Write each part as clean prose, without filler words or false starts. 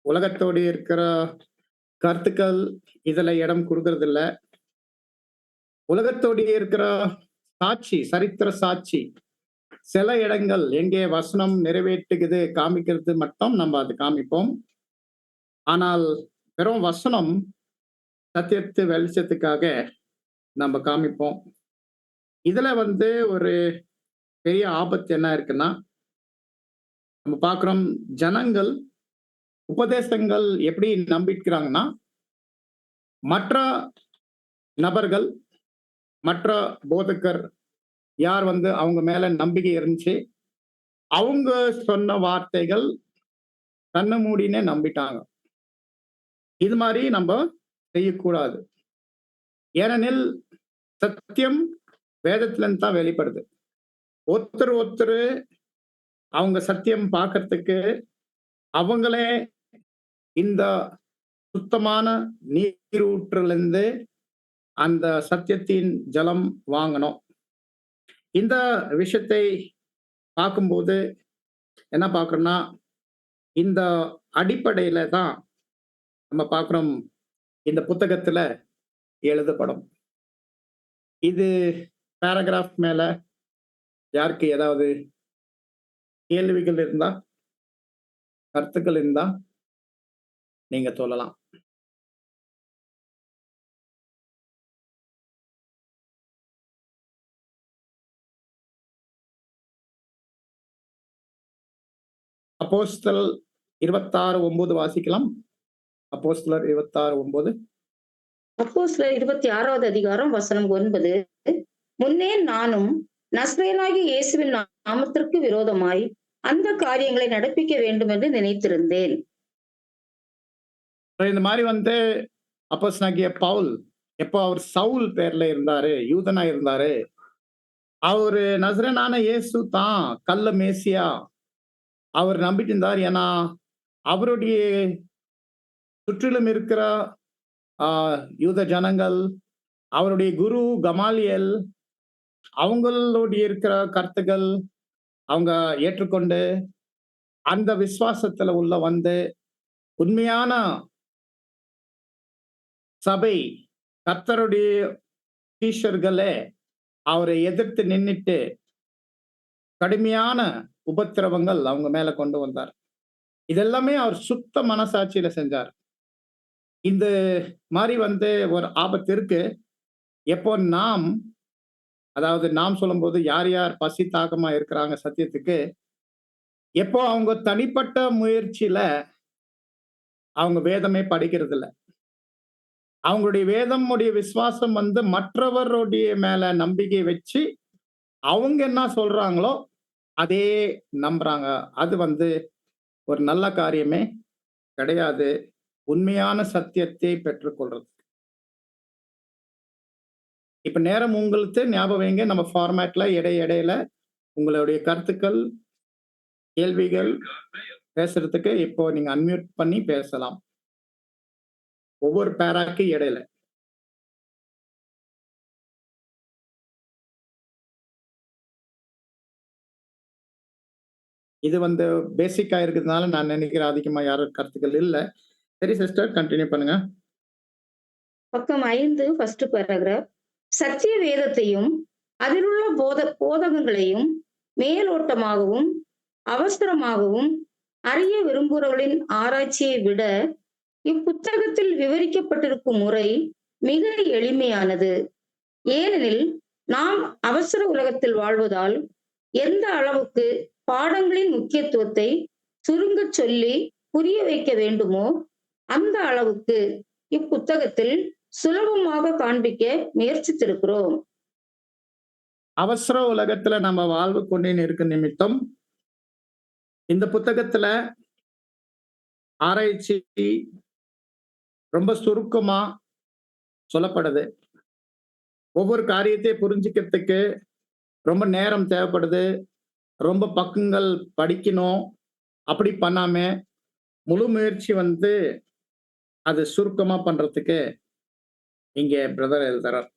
உலகத்தோடு இருக்கிற கருத்துக்கள் இதுல இடம் கொடுக்கறது இல்ல. உலகத்தோடு இருக்கிற சாட்சி, சரித்திர சாட்சி, சில இடங்கள் எங்கே வசனம் நிறைவேற்றுகிறது காமிக்கிறது மட்டும் நம்ம அது காமிப்போம். ஆனால் வெறும் வசனம் சத்தியத்து வெளிச்சத்துக்காக நம்ம காமிப்போம். இதுல ஒரு பெரிய ஆபத்து என்ன இருக்குன்னா, நம்ம பார்க்கிறோம் ஜனங்கள் உபதேசங்கள் எப்படி நம்பிக்கிறாங்கன்னா, மற்ற நபர்கள், மற்ற போதகர் யார் அவங்க மேல நம்பிக்கை இருந்துச்சு, அவங்க சொன்ன வார்த்தைகள் கண்ண மூடினே நம்பிட்டாங்க. இது மாதிரி நம்ம செய்யக்கூடாது. ஏனெனில் சத்தியம் வேதத்துல இருந்து தான் வெளிப்படுது. ஒருத்தர் ஒருத்தர் அவங்க சத்தியம் பார்க்கறதுக்கு அவங்களே இந்த சுத்தமான நீரூற்றிலிருந்து அந்த சத்தியத்தின் ஜலம் வாங்கணும். இந்த விஷயத்தை பார்க்கும்போது என்ன பார்க்கறோம்னா, இந்த அடிப்படையில தான் நம்ம பார்க்கிறோம் இந்த புத்தகத்துல எழுதப்படும். இது பேராகிராஃப் மேல யாருக்கு ஏதாவது கேள்விகள் இருந்தா, கருத்துக்கள் இருந்தா நீங்க சொல்லலாம். அப்போஸ்தலர் 26:9 வாசிக்கலாம். அப்போஸ்தலர் 26:9. அப்போஸ்தலர் 26வது அதிகாரம் வசனம் 9. முன்னே நானும் நசரேயனாகிய இயேசுவின் நாமத்திற்கு விரோதமாய் அந்த காரியங்களை நடப்பிக்க வேண்டும் என்று நினைத்திருந்தேன். இந்த மாதிரி அப்போஸ்தலனாகிய பவுல் எப்போ அவர் சவுல் பேர்ல இருந்தாரு, யூதனா இருந்தாரு, அவரு நசரேயனான இயேசு தான் கள்ள மேசியா அவர் நம்பிட்டு இருந்தார். ஏன்னா அவருடைய சுற்றிலும் இருக்கிற யூத ஜனங்கள், அவருடைய குரு கமாலியல், அவங்களுடைய இருக்கிற கருத்துக்கள் அவங்க ஏற்றுக்கொண்டு அந்த விசுவாசத்துல உள்ள உண்மையான சபை கர்த்தருடைய சீஷர்களே அவரை எதிர்த்து நின்னுட்டு கடுமையான உபத்திரவங்கள் அவங்க மேல கொண்டு வந்தார். இதெல்லாமே அவர் சுத்த மனசாட்சியில செஞ்சார். இந்த மாதிரி ஒரு ஆபத்து இருக்கு. எப்போ அதாவது நாம் சொல்லும்போது யார் யார் பசி தாகமா இருக்கிறாங்க சத்தியத்துக்கு, எப்போ அவங்க தனிப்பட்ட முயற்சியில அவங்க வேதமே படிக்கிறது இல்ல. அவங்களுடைய வேதம் விசுவாசம் மற்றவருடைய மேல நம்பிக்கை வச்சு அவங்க என்ன சொல்றாங்களோ அதே நம்புறாங்க. அது ஒரு நல்ல காரியமே கிடையாது. உண்மையான சத்தியத்தை பெற்றுக்கொள்றது. இப்ப நேரம் உங்களுக்கு ஞாபகம் வைங்க, நம்ம ஃபார்மேட்ல இடையில உங்களுடைய கருத்துக்கள், கேள்விகள் பேசுறதுக்கு இப்போ நீங்க அன்மியூட் பண்ணி பேசலாம். ஒவ்வொரு பேராக்கு இடையில. இது பேசிக்கா இருக்கிறதுனால நான் நினைக்கிறேன் அதிகமா யாரும் கருத்துக்கள் இல்ல. சரி சிஸ்டர், கண்டினியூ பண்ணுங்க. பக்கம் 5 ஃபர்ஸ்ட் பேராகிராஃப். சத்திய வேதத்தையும் அதிலுள்ள போதகங்களையும் மேலோட்டமாகவும் அவசரமாகவும் அறிய விரும்புகிறவர்களின் ஆராய்ச்சியை விட இப்புத்தகத்தில் விவரிக்கப்பட்டிருக்கும் முறை மிக எளிமையானது. ஏனெனில் நாம் அவசர உலகத்தில் வாழ்வதால் எந்த அளவுக்கு பாடங்களின் முக்கியத்துவத்தை சுருங்க சொல்லி புரிய வைக்க வேண்டுமோ அந்த அளவுக்கு இப்புத்தகத்தில் சுலபமாக காண்பிக்க முயற்சித்திருக்கிறோம். அவசர உலகத்துல நம்ம வாழ்வு கொண்டே இருக்க நிமித்தம் இந்த புத்தகத்துல ஆராய்ச்சி ரொம்ப சுருக்கமா சொல்லப்படுது. ஒவ்வொரு காரியத்தை புரிஞ்சுக்கிறதுக்கு ரொம்ப நேரம் தேவைப்படுது. ரொம்ப பக்கங்கள் படிக்கணும். அப்படி பண்ணாம முழு முயற்சி அது சுருக்கமா பண்றதுக்கு இங்க பிரதர் எழுதுறார்.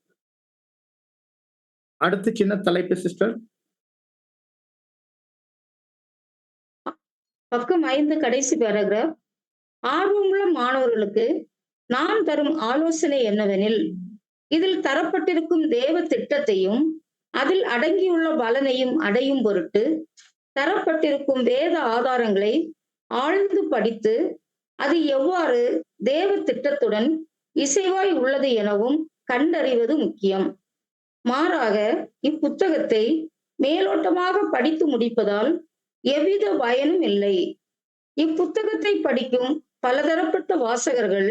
அடுத்து சின்ன தலைப்பு சிஸ்டர். பக்கம் 5 கடைசி பேராகிராஃப். ஆர்வமுள்ள மாணவர்களுக்கு நான் தரும் ஆலோசனை என்னவெனில், இதில் தரப்பட்டிருக்கும் தேவ திட்டத்தையும் அதில் அடங்கியுள்ள பலனையும் அடையும் பொருட்டு தரப்பட்டிருக்கும் வேத ஆதாரங்களை ஆழ்ந்து படித்து அது எவ்வாறு தேவ திட்டத்துடன் இசைவாய் உள்ளது எனவும் கண்டறிவது முக்கியம். மாறாக இப்புத்தகத்தை மேலோட்டமாக படித்து முடிப்பதால் எவ்வித பயனும் இல்லை. இப்புத்தகத்தை படிக்கும் பலதரப்பட்ட வாசகர்கள்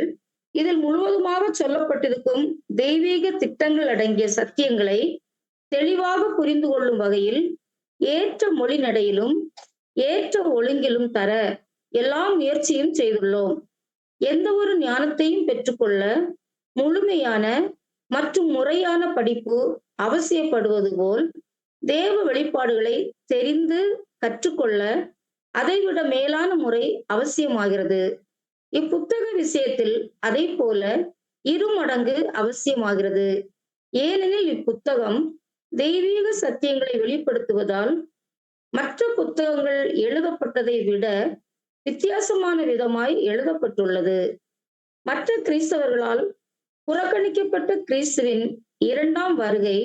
இதில் முழுவதுமாக சொல்லப்பட்டிருக்கும் தெய்வீக திட்டங்கள் அடங்கிய சத்தியங்களை தெளிவாக புரிந்து கொள்ளும் வகையில் ஏற்ற மொழி நடையிலும் ஏற்ற ஒழுங்கிலும் தர எல்லா முயற்சியும் செய்துள்ளோம். எந்த ஒரு ஞானத்தையும் பெற்றுக்கொள்ள முழுமையான மற்றும் முறையான படிப்பு அவசியப்படுவது போல் தேவ வெளிப்பாடுகளை தெரிந்து கற்றுக்கொள்ள அதைவிட மேலான முறை அவசியமாகிறது. இப்புத்தக விஷயத்தில் அதை போல இருமடங்கு அவசியமாகிறது. ஏனெனில் இப்புத்தகம் தெய்வீக சத்தியங்களை வெளிப்படுத்துவதால் மற்ற புத்தகங்கள் எழுதப்பட்டதை விட வித்தியாசமான விதமாய் எழுதப்பட்டுள்ளது. மற்ற கிறிஸ்தவர்களால் புறக்கணிக்கப்பட்ட கிறிஸ்துவின் இரண்டாம் வருகை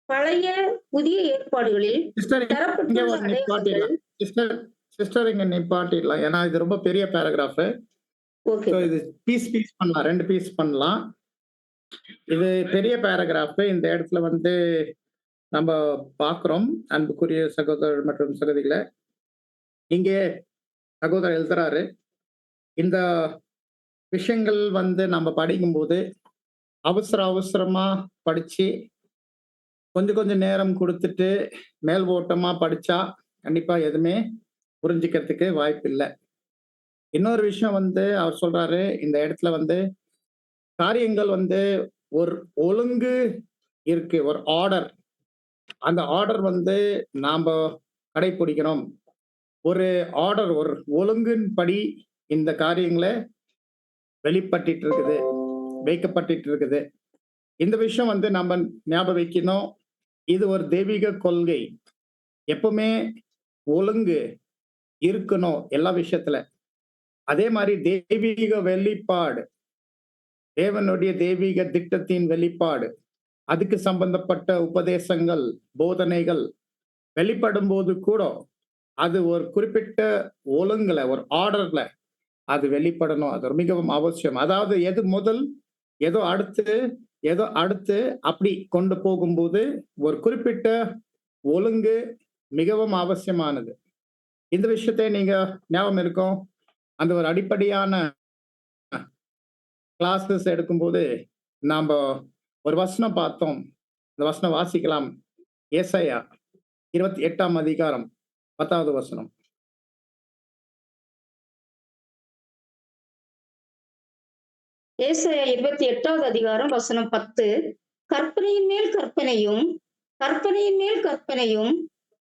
பழைய புதிய ஏற்பாடுகளில் சிஸ்டர் இங்க தரப்பட்டுள்ள ஒரு அடையாளங்கள் நிப்பாட்டிடலாம். சிஸ்டர் சிஸ்டர் இங்க நிப்பாட்டிடலாம். ஏன்னா இது ரொம்ப பெரிய பேராகிராஃப். ஓகே ஸோ இது பீஸ் பண்ணலாம். 2 பீஸ் பண்ணலாம். இது பெரிய பேராகிராஃப். இந்த இடத்துல வந்து நம்ம பார்க்கிறோம், அன்புக்குரிய சகோதரர் மற்றும் சகோதரிகளே. இங்கே சகோதரர் எழுதுறாரு, இந்த விஷயங்கள் வந்து நம்ம படிக்கும்போது அவசரமா படிச்சு கொஞ்சம் நேரம் கொடுத்துட்டு மேல் ஓட்டமா படிச்சா கண்டிப்பா எதுவுமே புரிஞ்சுக்கிறதுக்கு வாய்ப்பு இல்லை. இன்னொரு விஷயம் வந்து அவர் சொல்றாரு, இந்த இடத்துல வந்து காரியங்கள் வந்து ஒரு ஒழுங்கு இருக்கு, ஒரு ஆர்டர். அந்த ஆர்டர் வந்து நாம கடைபிடிக்கணும். ஒரு ஆர்டர், ஒரு ஒழுங்கின்படி இந்த காரியங்களை வெளிப்பட்டுட்டு இருக்குது, வைக்கப்பட்டுட்டு இருக்குது. இந்த விஷயம் வந்து நம்ம ஞாபகம் வைக்கணும். இது ஒரு தெய்வீக கொள்கை. எப்பவுமே ஒழுங்கு இருக்கணும் எல்லா விஷயத்துல. அதே மாதிரி தெய்வீக வெளிப்பாடு, தேவனுடைய தெய்வீக திட்டத்தின் வெளிப்பாடு, அதுக்கு சம்பந்தப்பட்ட உபதேசங்கள், போதனைகள் வெளிப்படும் போது கூட அது ஒரு குறிப்பிட்ட ஒழுங்குல, ஒரு ஆர்டர்ல அது வெளிப்படணும். அது மிகவும் அவசியம். அதாவது எது முதல், ஏதோ அடுத்து, ஏதோ அடுத்து அப்படி கொண்டு போகும்போது ஒரு குறிப்பிட்ட ஒழுங்கு மிகவும் அவசியமானது. இந்த விஷயத்தை நீங்க ஞாபகம் இருக்கும். அந்த ஒரு அடிப்படையான கிளாஸஸ் எடுக்கும்போது நாம ஒரு வசனம் பார்த்தோம். இந்த வசனம் வாசிக்கலாம். ஏசாயா 28ஆம் அதிகாரம் 10வது வசனம். ஏசாயா 28வது அதிகாரம் வசனம் 10. கற்பனையின் மேல் கற்பனையும் கற்பனையின் மேல் கற்பனையும்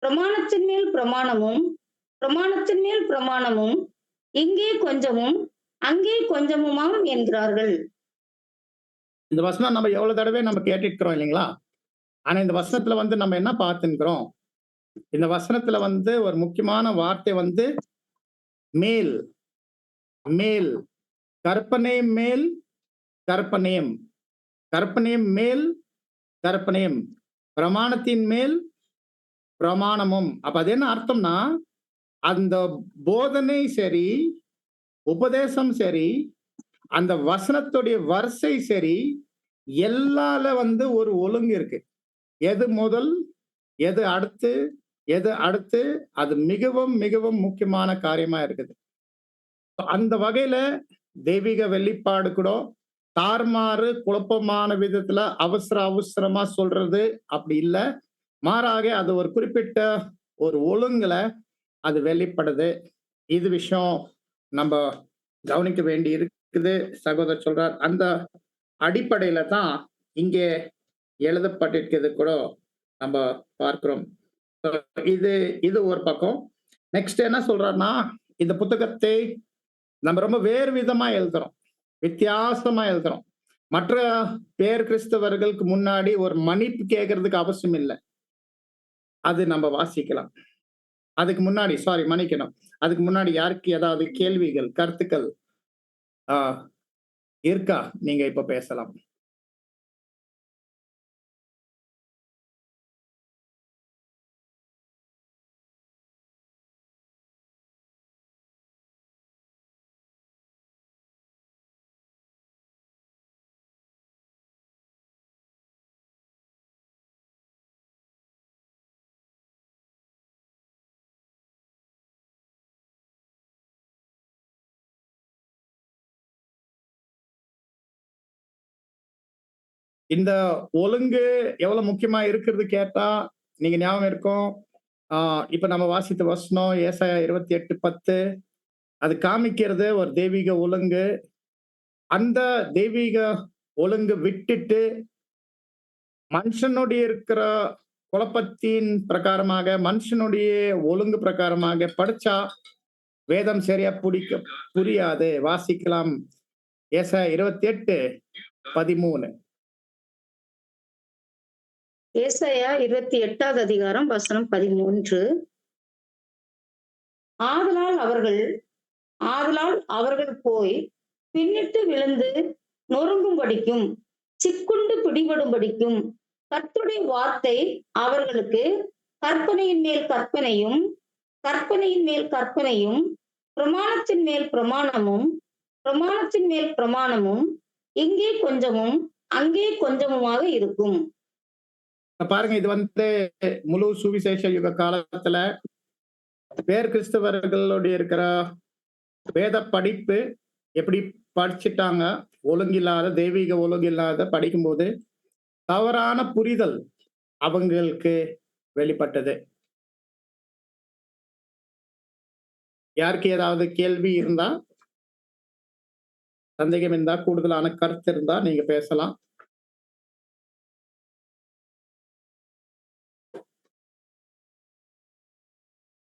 பிரமாணத்தின் மேல் பிரமாணமும் பிரமாணத்தின் மேல் பிரமாணமும் இங்கே கொஞ்சமும் அங்கே கொஞ்சமுமாம் என்கிறார்கள். இந்த வசனம் நம்ம எவ்வளவு தடவை நம்ம கேட்டுக்கிறோம் இல்லைங்களா? ஆனா இந்த வசனத்துல வந்து நம்ம என்ன பார்த்துக்கிறோம்? இந்த வசனத்துல வந்து ஒரு முக்கியமான வார்த்தை வந்து மேல், மேல், கற்பனை மேல் கற்பனையும், கற்பனையும் மேல் கற்பனையும், பிரமாணத்தின் மேல் பிரமாணமும். அப்ப அது என்ன அர்த்தம்னா, அந்த போதனை சரி, உபதேசம் சரி, அந்த வசனத்துடைய வரிசை சரி, எல்லால வந்து ஒரு ஒழுங்கு இருக்கு. எது முதல், எது அடுத்து, எது அடுத்து, அது மிகவும் மிகவும் முக்கியமான காரியமா இருக்குது. அந்த வகையில தெய்வீக வெளிப்பாடு கூட தாறுமாறு குழப்பமான விதத்துல அவசரமா சொல்றது அப்படி இல்ல. மாறாக அது ஒரு குறிப்பிட்ட ஒரு ஒழுங்குல அது வெளிப்படுது. இது விஷயம் நம்ம கவனிக்க வேண்டி இருக்குது. சகோதரர் சொல்றார், அந்த அடிப்படையில தான் இங்கே எழுதப்பட்டிருக்கிறது கூட நம்ம பார்க்கிறோம். இது இது ஒரு பக்கம். நெக்ஸ்ட் என்ன சொல்றாருன்னா, இந்த புத்தகத்தை நம்ம ரொம்ப வேறு விதமா எழுதுறோம், வித்தியாசமா எழுதுறோம். மற்ற பேர் கிறிஸ்தவர்களுக்கு முன்னாடி ஒரு மன்னிப்பு கேட்கறதுக்கு அவசியம் இல்லை. அது நம்ம வாசிக்கலாம். அதுக்கு முன்னாடி மன்னிக்கணும். அதுக்கு முன்னாடி யாருக்கு ஏதாவது கேள்விகள், கருத்துக்கள் ஆ இருக்கா? நீங்க இப்ப பேசலாம். இந்த ஒழுங்கு எவ்வளவு முக்கியமா இருக்கிறது கேட்டா, நீங்க ஞாபகம் இருக்கும். ஆ இப்ப நம்ம வாசித்த வசனம் ஏசாயா 28:10 அது காமிக்கிறது ஒரு தெய்வீக ஒழுங்கு. அந்த தெய்வீக ஒழுங்கு விட்டுட்டு, மனுஷனுடைய இருக்கிற குழப்பத்தின் பிரகாரமாக, மனுஷனுடைய ஒழுங்கு பிரகாரமாக படிச்சா, வேதம் சரியா புரியாது. வாசிக்கலாம். ஏசாயா 28:13. ஏசாயா 28வது அதிகாரம் வசனம் 13. ஆதலால் அவர்கள் ஆதலால் அவர்கள் போய் பின்னிட்டு விழுந்து நொறுங்கும்படிக்கும் சிக்குண்டு பிடிபடும்படிக்கும் கர்த்தருடைய வார்த்தை அவர்களுக்கு கற்பனையின் மேல் கற்பனையும் கற்பனையின் மேல் கற்பனையும் பிரமாணத்தின் மேல் பிரமாணமும் பிரமாணத்தின் மேல் பிரமாணமும் இங்கே கொஞ்சமும் அங்கே கொஞ்சமுமாக இருக்கும். பாருங்க, இது வந்து முழு சுவிசேஷ யுக காலத்துல வேறு கிறிஸ்தவர்களுடைய இருக்கிற வேத படிப்பு எப்படி படிச்சுட்டாங்க, ஒழுங்கில்லாத தெய்வீக ஒழுங்கில்லாத படிக்கும்போது தவறான புரிதல் அவங்களுக்கு வெளிப்பட்டது. யாருக்கு ஏதாவது கேள்வி இருந்தா, சந்தேகம் இருந்தா, கூடுதலான கருத்து இருந்தா நீங்க பேசலாம்.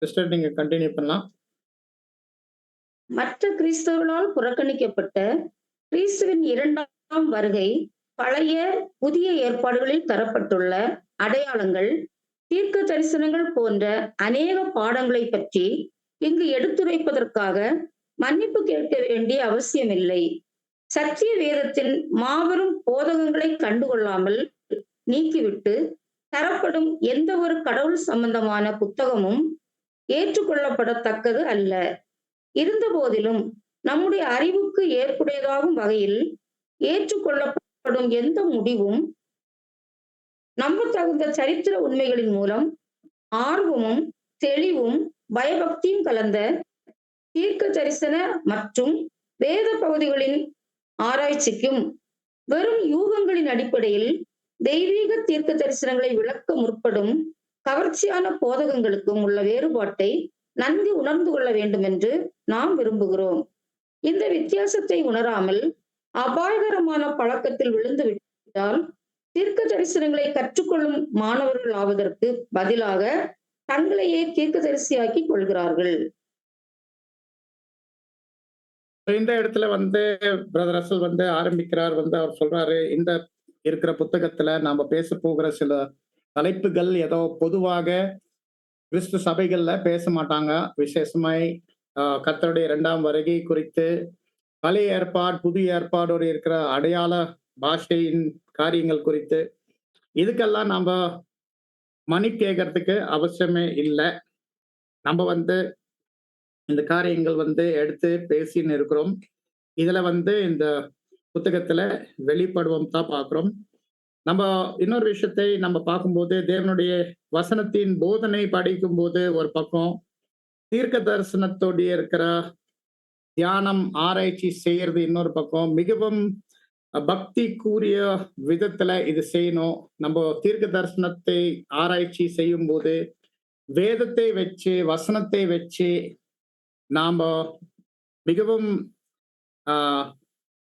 சிஸ்டர், நீங்க கண்டினியூ பண்ணலாம். மற்ற கிறிஸ்தவர்களால் புறக்கணிக்கப்பட்ட கிறிஸ்துவின் இரண்டாம் வருகை பழைய புதிய ஏற்பாடுகளில் தரப்பட்டுள்ள அடையாளங்கள், தீர்க்க தரிசனங்கள் போன்ற அநேக பாடங்களை பற்றி இங்கு எடுத்துரைப்பதற்காக மன்னிப்பு கேட்க வேண்டிய அவசியமில்லை. சத்திய வேதத்தின் மாபெரும் போதகங்களை கண்டுகொள்ளாமல் நீக்கிவிட்டு தரப்படும் எந்த ஒரு கடவுள் சம்பந்தமான புத்தகமும் ஏற்றுக்கொள்ளப்படத்தக்கது அல்ல. இருந்த போதிலும் நம்முடைய அறிவுக்கு ஏற்புடையதாகும் வகையில் ஏற்றுக்கொள்ளப்படும் எந்த முடிவும் நம்பத்தகுந்த சரித்திர உண்மைகளின் மூலம் ஆர்வமும் தெளிவும் பயபக்தியும் கலந்த தீர்க்க தரிசன மற்றும் வேத பகுதிகளின் ஆராய்ச்சிக்கும் வெறும் யூகங்களின் அடிப்படையில் தெய்வீக தீர்க்க தரிசனங்களை விளக்க முற்படும் கவர்ச்சியான போதகங்களுக்கும் உள்ள வேறுபாட்டை நன்கு உணர்ந்து கொள்ள வேண்டும் என்று நாம் விரும்புகிறோம். இந்த வித்தியாசத்தை உணராமல் அபாயகரமான பழக்கத்தில் விழுந்து விட்டால் தீர்க்க தரிசனங்களை கற்றுக்கொள்ளும் மாணவர்கள் ஆவதற்கு பதிலாக தங்களையே தீர்க்கதரிசியாக்கி கொள்கிறார்கள். இந்த இடத்துல வந்து பிரதர் ரசல் வந்து ஆரம்பிக்கிறார். அவர் சொல்றாரு, இந்த இருக்கிற புத்தகத்துல நாம பேச போகிற சில தலைப்புகள் ஏதோ பொதுவாக கிறிஸ்து சபைகள்ல பேச மாட்டாங்க. விசேஷமாய் கர்த்தருடைய இரண்டாம் வருகை குறித்து, பழைய ஏற்பாடு புதிய ஏற்பாடோடு இருக்கிற அடையாள பாஷையின் காரியங்கள் குறித்து, இதுக்கெல்லாம் நாம மணி கேட்கறதுக்கு அவசியமே இல்லை. நம்ம வந்து இந்த காரியங்கள் வந்து எடுத்து பேசின்னு இருக்கிறோம். இதுல வந்து இந்த புத்தகத்துல வெளிப்படுவோம் தான் பார்க்கிறோம். நம்ம இன்னொரு விஷயத்தை நம்ம பார்க்கும்போது, தேவனுடைய வசனத்தின் போதனை படிக்கும்போது ஒரு பக்கம், தீர்க்க தரிசனத்தோடைய இருக்கிற தியானம் ஆராய்ச்சி செய்யறது இன்னொரு பக்கம். மிகவும் பக்தி கூறிய விதத்துல இது செய்யணும். நம்ம தீர்க்க தரிசனத்தை ஆராய்ச்சி செய்யும் போது வேதத்தை வச்சு வசனத்தை வச்சு நாம மிகவும் ஆஹ்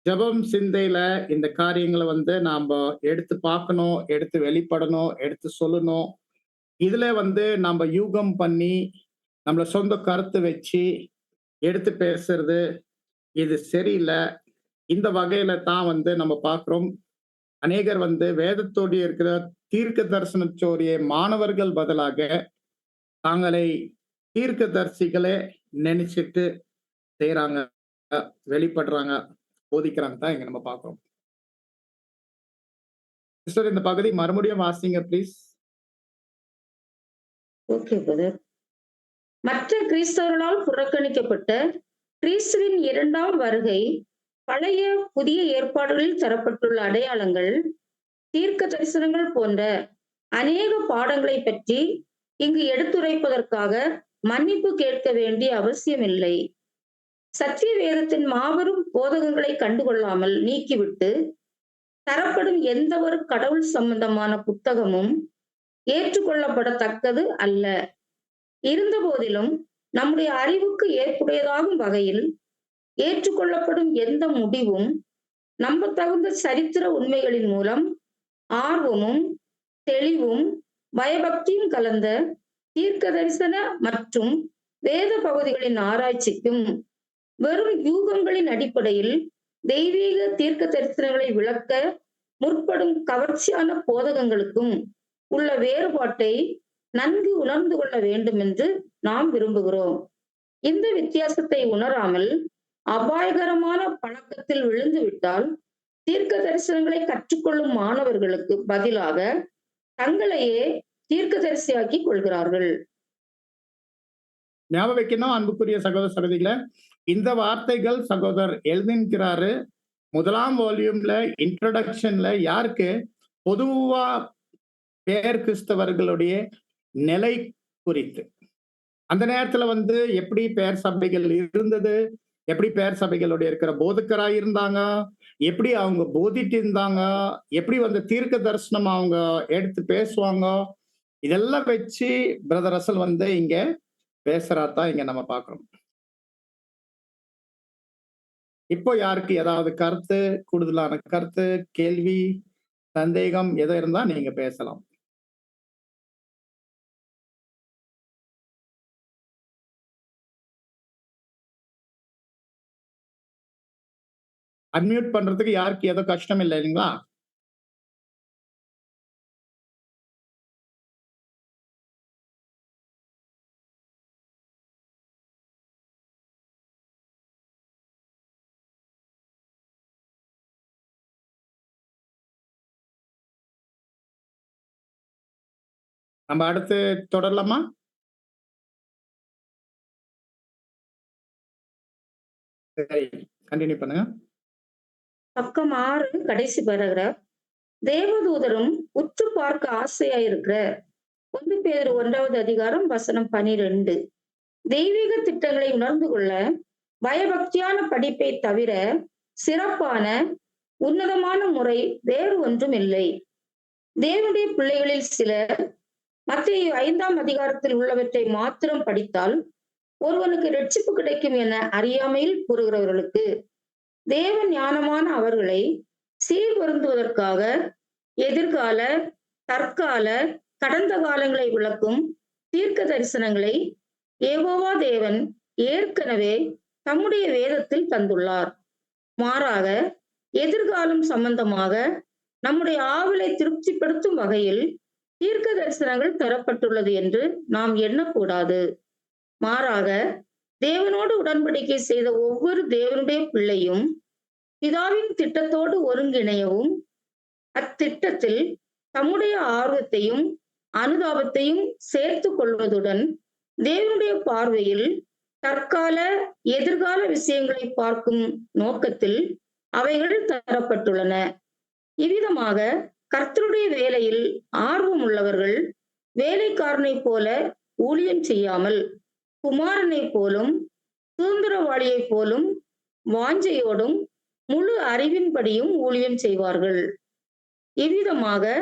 ஜெபம் சிந்தையில இந்த காரியங்களை வந்து நாம எடுத்து பார்க்கணும், எடுத்து வெளிப்படணும், எடுத்து சொல்லணும். இதுல வந்து நம்ம யூகம் பண்ணி நம்மள சொந்த கருத்து வச்சு எடுத்து பேசுறது இது சரியில்லை. இந்த வகையில தான் வந்து நம்ம பார்க்கிறோம். அநேகர் வந்து வேதத்தோடு இருக்கிற தீர்க்க தரிசனத்தோடைய மாணவர்கள் பதிலாக தாங்களை தீர்க்க தரிசிகளே நினைச்சிட்டு செய்யறாங்க, வெளிப்படுறாங்க. போதிக்கிறாங்க தான் இங்க நம்ம பார்க்கிறோம். சிஸ்டர் இந்த பகுதி மறுபடியும் வாசிங்க ப்ளீஸ். Okay brother. மற்ற கிறிஸ்தவர்களால் புறக்கணிக்கப்பட்ட கிறிஸ்துவின் 2ஆம் வருகை பழைய புதிய ஏற்பாடுகளில் தரப்பட்டுள்ள அடையாளங்கள், தீர்க்க தரிசனங்கள் போன்ற அநேக பாடங்களை பற்றி இங்கு எடுத்துரைப்பதற்காக மன்னிப்பு கேட்க வேண்டிய அவசியமில்லை. சத்திய வேதத்தின் மாபெரும் போதகங்களை கண்டுகொள்ளாமல் நீக்கிவிட்டு தரப்படும் எந்த ஒரு கடவுள் சம்பந்தமான புத்தகமும் ஏற்றுக்கொள்ளப்படத்தக்கது அல்ல. இருந்த போதிலும் நம்முடைய அறிவுக்கு ஏற்புடையதாகும் வகையில் ஏற்றுக்கொள்ளப்படும் எந்த முடிவும் நம்பத்தகுந்த சரித்திர உண்மைகளின் மூலம் ஆர்வமும் தெளிவும் பயபக்தியும் கலந்த தீர்க்க தரிசன மற்றும் வேத பகுதிகளின் ஆராய்ச்சிக்கும் வெறும் யூகங்களின் அடிப்படையில் தெய்வீக தீர்க்க தரிசனங்களை விளக்க முற்படும் கவர்ச்சியான போதகங்களுக்கும் உள்ள வேறுபாட்டை நன்கு உணர்ந்து கொள்ள வேண்டும் என்று நாம் விரும்புகிறோம். இந்த வித்தியாசத்தை உணராமல் அபாயகரமான பழக்கத்தில் விழுந்துவிட்டால் தீர்க்க தரிசனங்களை கற்றுக்கொள்ளும் மாணவர்களுக்கு பதிலாக தங்களையே தீர்க்கதரிசியாக்கி கொள்கிறார்கள். ஞாபகம் வைக்கணும் அன்புக்குரிய சகோதர சகோதரிகளே, இந்த வார்த்தைகள் சகோதரர் எழுதின்கிறாரு 1ஆம் வால்யூம்ல இன்ட்ரோடக்ஷன்ல யாருக்கு? பொதுவா பேர் கிறிஸ்தவர்களுடைய நிலை குறித்து. அந்த நேரத்துல எப்படி பேர் சபைகள் இருந்தது, எப்படி பேர் சபைகளோட இருக்கிற போதகராய் இருந்தாங்க, எப்படி அவங்க போதிட்டு இருந்தாங்க, எப்படி தீர்க்க தரிசனம் அவங்க எடுத்து பேசுவாங்க, இதெல்லாம் வச்சு பிரதர் ரசல் இங்க பேசுறாதான் இங்க நம்ம பார்க்கிறோம். இப்போ யாருக்கு ஏதாவது கருத்து, கூடுதலான கருத்து, கேள்வி, சந்தேகம் எதோ இருந்தா நீங்க பேசலாம். அன்மியூட் பண்றதுக்கு யாருக்கு ஏதோ கஷ்டம் இல்லை இல்லைங்களா? நம்ம அடுத்து தொடரலாமா? சரி, கண்டினியூ பண்ணுங்க. பக்கம் 6 கடைசி பேராகிராஃப். தேவதூதரும் உற்று பார்க்க ஆசையாயிருக்கிற 1 பேதுரு 1வது அதிகாரம் வசனம் 12. தெய்வீக திட்டங்களை உணர்ந்து கொள்ள பயபக்தியான படிப்பை தவிர சிறப்பான உன்னதமான முறை வேறு ஒன்றும் இல்லை. தேவனுடைய பிள்ளைகளில் சிலர் மத்தேயு 5ஆம் அதிகாரத்தில் உள்ளவற்றை மாத்திரம் படித்தால் ஒருவனுக்கு இரட்சிப்பு கிடைக்கும் என அறியாமையில் கூறுகிறவர்களுக்கு தேவ ஞானமான அவர்களை சீர்பொருந்துவதற்காக எதிர்கால, தற்கால, கடந்த காலங்களை விளக்கும் தீர்க்க தரிசனங்களை யெகோவா தேவன் ஏற்கனவே தம்முடைய வேதத்தில் தந்துள்ளார். மாறாக எதிர்காலம் சம்பந்தமாக நம்முடைய ஆவலை திருப்திப்படுத்தும் வகையில் தீர்க்க தரிசனங்கள் தரப்பட்டுள்ளது என்று நாம் எண்ணக்கூடாது. மாறாக தேவனோடு உடன்படிக்கை செய்த ஒவ்வொரு தேவனுடைய பிள்ளையும் பிதாவின் திட்டத்தோடு ஒருங்கிணையவும் அத்திட்டத்தில் தம்முடைய ஆர்வத்தையும் அனுதாபத்தையும் சேர்த்து கொள்வதுடன் தேவனுடைய பார்வையில் தற்கால எதிர்கால விஷயங்களை பார்க்கும் நோக்கத்தில் அவைகள் தரப்பட்டுள்ளன. இவ்விதமாக கர்த்தருடைய வேலையில் ஆர்வம் உள்ளவர்கள் வேலைக்காரனை போல ஊழியம் செய்யாமல் குமாரனை போலும் சுதந்திரவாளியை போலும் வாஞ்சையோடும் முழு அறிவின்படியும் ஊழியம் செய்வார்கள். இவ்விதமாக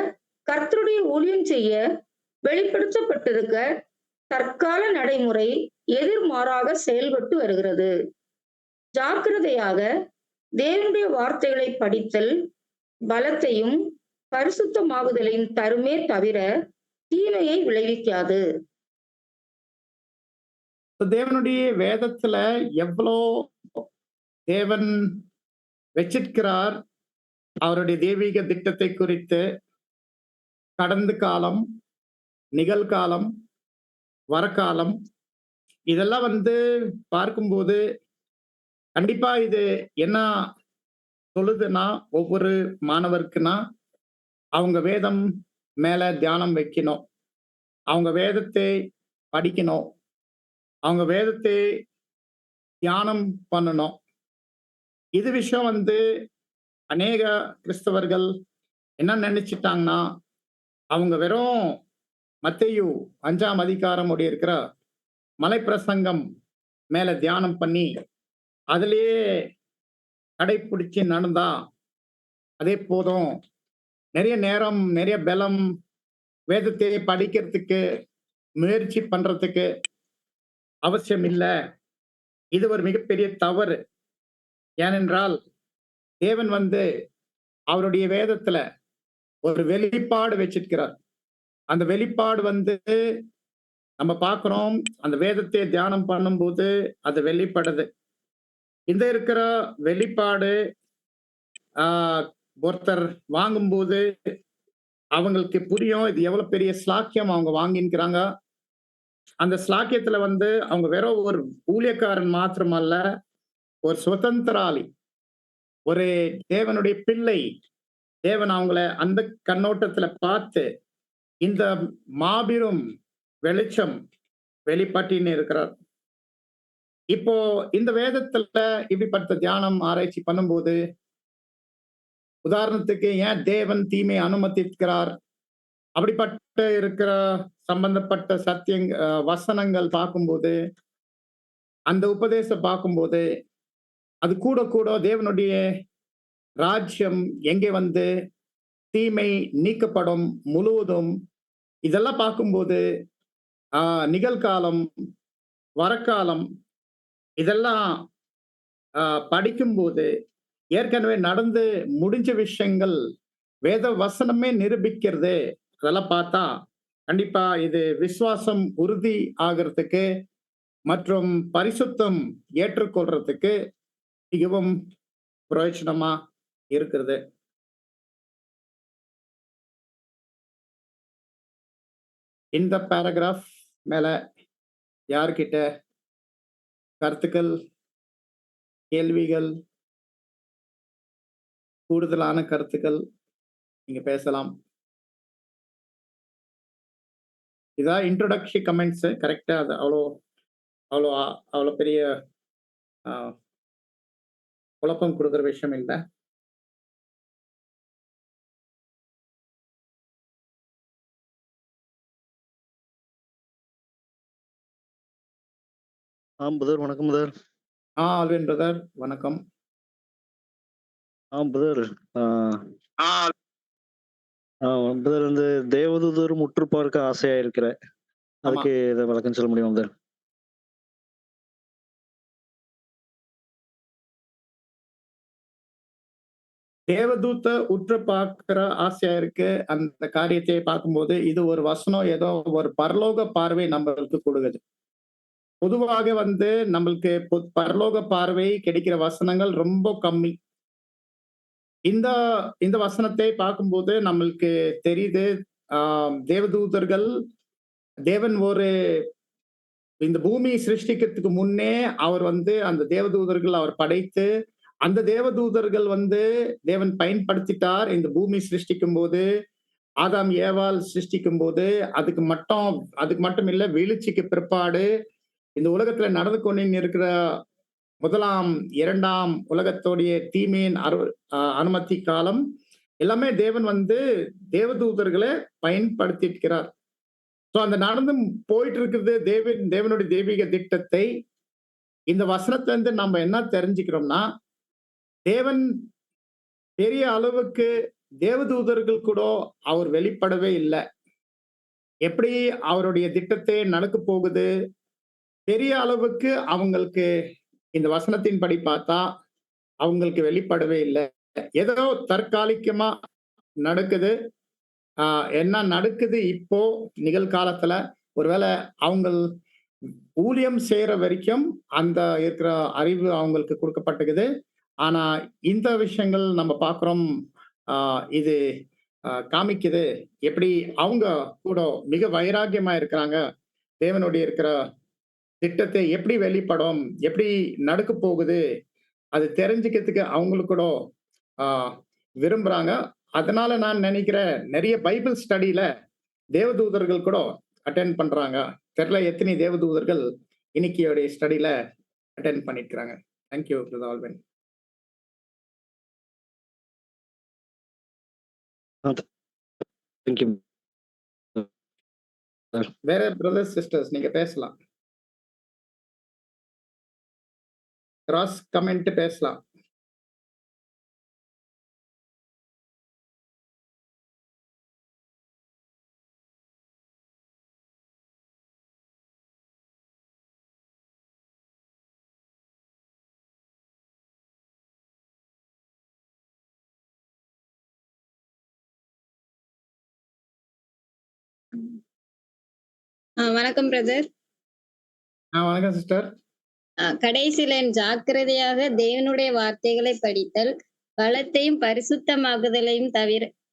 கர்த்தருடைய ஊழியம் செய்ய வெளிப்படுத்தப்பட்டிருக்க தற்கால நடைமுறை எதிர்மாறாக செயல்பட்டு வருகிறது. ஜாக்கிரதையாக தேவனுடைய வார்த்தைகளை படித்தல் பலத்தையும் பரிசுத்தமாகுதலையும் தருமே தவிர தீமையை விளைவிக்காது. தேவனுடைய வேதத்துல எவ்வளோ தேவன் வச்சிருக்கிறார் அவருடைய தெய்வீக திட்டத்தை குறித்து. கடந்த காலம், நிகழ்காலம், வரக்காலம், இதெல்லாம் பார்க்கும்போது கண்டிப்பா இது என்ன சொல்லுதுன்னா, ஒவ்வொரு மாணவருக்குன்னா, அவங்க வேதம் மேல தியானம் வைக்கணும். அவங்க வேதத்தை படிக்கணும். அவங்க வேதத்தை தியானம் பண்ணணும். இது விஷயம் வந்து அநேக கிறிஸ்தவர்கள் என்ன நெனச்சுட்டாங்கன்னா, அவங்க வெறும் மத்தேயு 5ஆம் அதிகாரம் உடைய இருக்கிற மலைப்பிரசங்கம் மேல தியானம் பண்ணி, அதிலேயே கடைப்பிடிச்சு நடந்தா, அதே போதும். நெறைய நேரம், நெறைய பலம் வேதத்தை படிக்கிறதுக்கு முயற்சி பண்றதுக்கு அவசியம் இல்ல. இது ஒரு மிகப்பெரிய தவறு. ஏனென்றால், தேவன் வந்து அவருடைய வேதத்துல ஒரு வெளிப்பாடு வச்சிருக்கிறார். அந்த வெளிப்பாடு வந்து நம்ம பார்க்கிறோம். அந்த வேதத்தை தியானம் பண்ணும்போது அது வெளிப்படுது. இந்த இருக்கிற வெளிப்பாடு ஆ ஒருத்தர் வாங்கும்போது அவங்களுக்கு புரியும். இது எவ்வளவு பெரிய ஸ்லாக்கியம் அவங்க வாங்கியிருக்கிறாங்க. அந்த ஸ்லாக்கியத்துல வந்து அவங்க வெறும் ஒரு ஊழியக்காரன் மாத்திரமல்ல, ஒரு சுதந்திராளி. ஒரு தேவனுடைய பிள்ளை. தேவன் அவங்கள அந்த கண்ணோட்டத்துல பார்த்து, இந்த மாபெரும் வெளிச்சம் வெளிப்பட்டின்னு இருக்கிறார். இப்போ இந்த வேதத்துல இப்படிப்பட்ட தியானம் ஆராய்ச்சி பண்ணும்போது, உதாரணத்துக்கு ஏன் தேவன் தீமையை அனுமதிக்கிறார்? அப்படிப்பட்ட இருக்கிற சம்பந்தப்பட்ட வசனங்கள் பார்க்கும்போது, அந்த உபதேசம் பார்க்கும்போது, அது கூட கூட தேவனுடைய ராஜ்யம் எங்கே வந்து தீமை நீக்கப்படும் முழுவதும் இதெல்லாம் பார்க்கும்போது, நிகழ்காலம், வரக்காலம் இதெல்லாம் அ படிக்கும்போது, ஏற்கனவே நடந்து முடிஞ்ச விஷயங்கள் வேத வசனமே நிரூபிக்கிறது. அதெல்லாம் பார்த்தா, கண்டிப்பா இது விசுவாசம் உறுதி ஆகுறதுக்கு மற்றும் பரிசுத்தம் ஏற்றுக்கொள்றதுக்கு மிகவும் பிரயோஜனமா இருக்கிறது. இந்த பேராகிராஃப் மேல யார்கிட்ட கருத்துக்கள், கேள்விகள், கூடுதலான கருத்துக்கள் நீங்க பேசலாம். இதான் இன்ட்ரோடக்டரி கமெண்ட்ஸ் கரெக்ட்டா அது அவ்வளோ அவ்வளோ பெரிய அ குழப்பம் குடுக்குற விஷயம் இல்ல. பிரதர் வணக்கம் பிரதர். ஆல்வின் பிரதர் வணக்கம். பிரதர். பிரதர் வந்து தேவதூதர் முற்று பார்க்க ஆசையா இருக்கிறேன். ஆமா. அதுக்கு இதை விளக்கம் சொல்ல முடியுமா பிரதர்? தேவதூத்த உற்று பார்க்கிற ஆசையா இருக்கு. அந்த காரியத்தை பார்க்கும்போது, இது ஒரு வசனம் ஏதோ ஒரு பரலோக பார்வை நம்மளுக்கு கொடுக்குது. பொதுவாக வந்து நம்மளுக்கு பரலோக பார்வை கிடைக்கிற வசனங்கள் ரொம்ப கம்மி. இந்த இந்த வசனத்தை பார்க்கும்போது நம்மளுக்கு தெரியுது, தேவதூதர்கள் தேவன் ஒரு இந்த பூமி சிருஷ்டிக்கிறதுக்கு முன்னே அவர் வந்து அந்த தேவதூதர்கள் அவர் படைத்து, அந்த தேவதூதர்கள் வந்து தேவன் பயன்படுத்திட்டார் இந்த பூமி சிருஷ்டிக்கும்போது. ஆதாம் ஏவாள் சிருஷ்டிக்கும்போது, அதுக்கு மட்டும் இல்ல, வீழ்ச்சிக்கு பிற்பாடு இந்த உலகத்துல நடந்து கொண்டு இருக்கிற 1ஆம், 2ஆம் உலகத்துடைய தீமையின் அனுமதி காலம் எல்லாமே தேவன் வந்து தேவதூதர்களை பயன்படுத்தியிருக்கிறார். சோ அந்த நடந்து போயிட்டு இருக்கிறது தேவனுடைய தெய்வீக திட்டத்தை இந்த வசனத்துல இருந்து நம்ம என்ன தெரிஞ்சுக்கிறோம்னா, தேவன் பெரிய அளவுக்கு தேவதூதர்கள் கூட அவர் வெளிப்படவே இல்ல. எப்படி அவருடைய திட்டத்தை நடக்க போகுது, பெரிய அளவுக்கு அவங்களுக்கு இந்த வசனத்தின்படி பார்த்தா அவங்களுக்கு வெளிப்படவே இல்ல. ஏதோ தற்காலிகமா நடக்குது. என்ன நடக்குது இப்போ நிகழ்காலத்துல, ஒருவேளை அவங்கள் ஊழியம் செய்யற வரைக்கும் அந்த இருக்கிற அறிவு அவங்களுக்கு கொடுக்கப்பட்டிருக்குது. ஆனா இந்த விஷயங்கள் நம்ம பார்க்கிறோம், இது காமிக்குது எப்படி அவங்க கூட மிக வைராக்கியமா இருக்கிறாங்க. தேவனுடைய இருக்கிற திட்டத்தை எப்படி வெளிப்படும், எப்படி நடக்க போகுது, அது தெரிஞ்சுக்கிறதுக்கு அவங்களுக்கு கூட விரும்புறாங்க. அதனால நான் நினைக்கிறேன், நெறைய பைபிள் ஸ்டடில தேவதூதர்கள் கூட அட்டெண்ட் பண்றாங்க. தெரியல எத்தனை தேவதூதர்கள் இன்னைக்கியோடைய ஸ்டடில அட்டெண்ட் பண்ணியிருக்கிறாங்க. Thank you brother Alvin. Thank you. வேற பிரதர்ஸ், சிஸ்டர்ஸ் நீங்க பேசலாம். கிராஸ் கமெண்ட் பேசலாம். வணக்கம் பிரதர். வணக்கம் சிஸ்டர். கடைசியில ஜாக்கிரதையாக தேவனுடைய வார்த்தைகளை படித்தல் பலத்தையும் பரிசுத்தமாகுதலையும்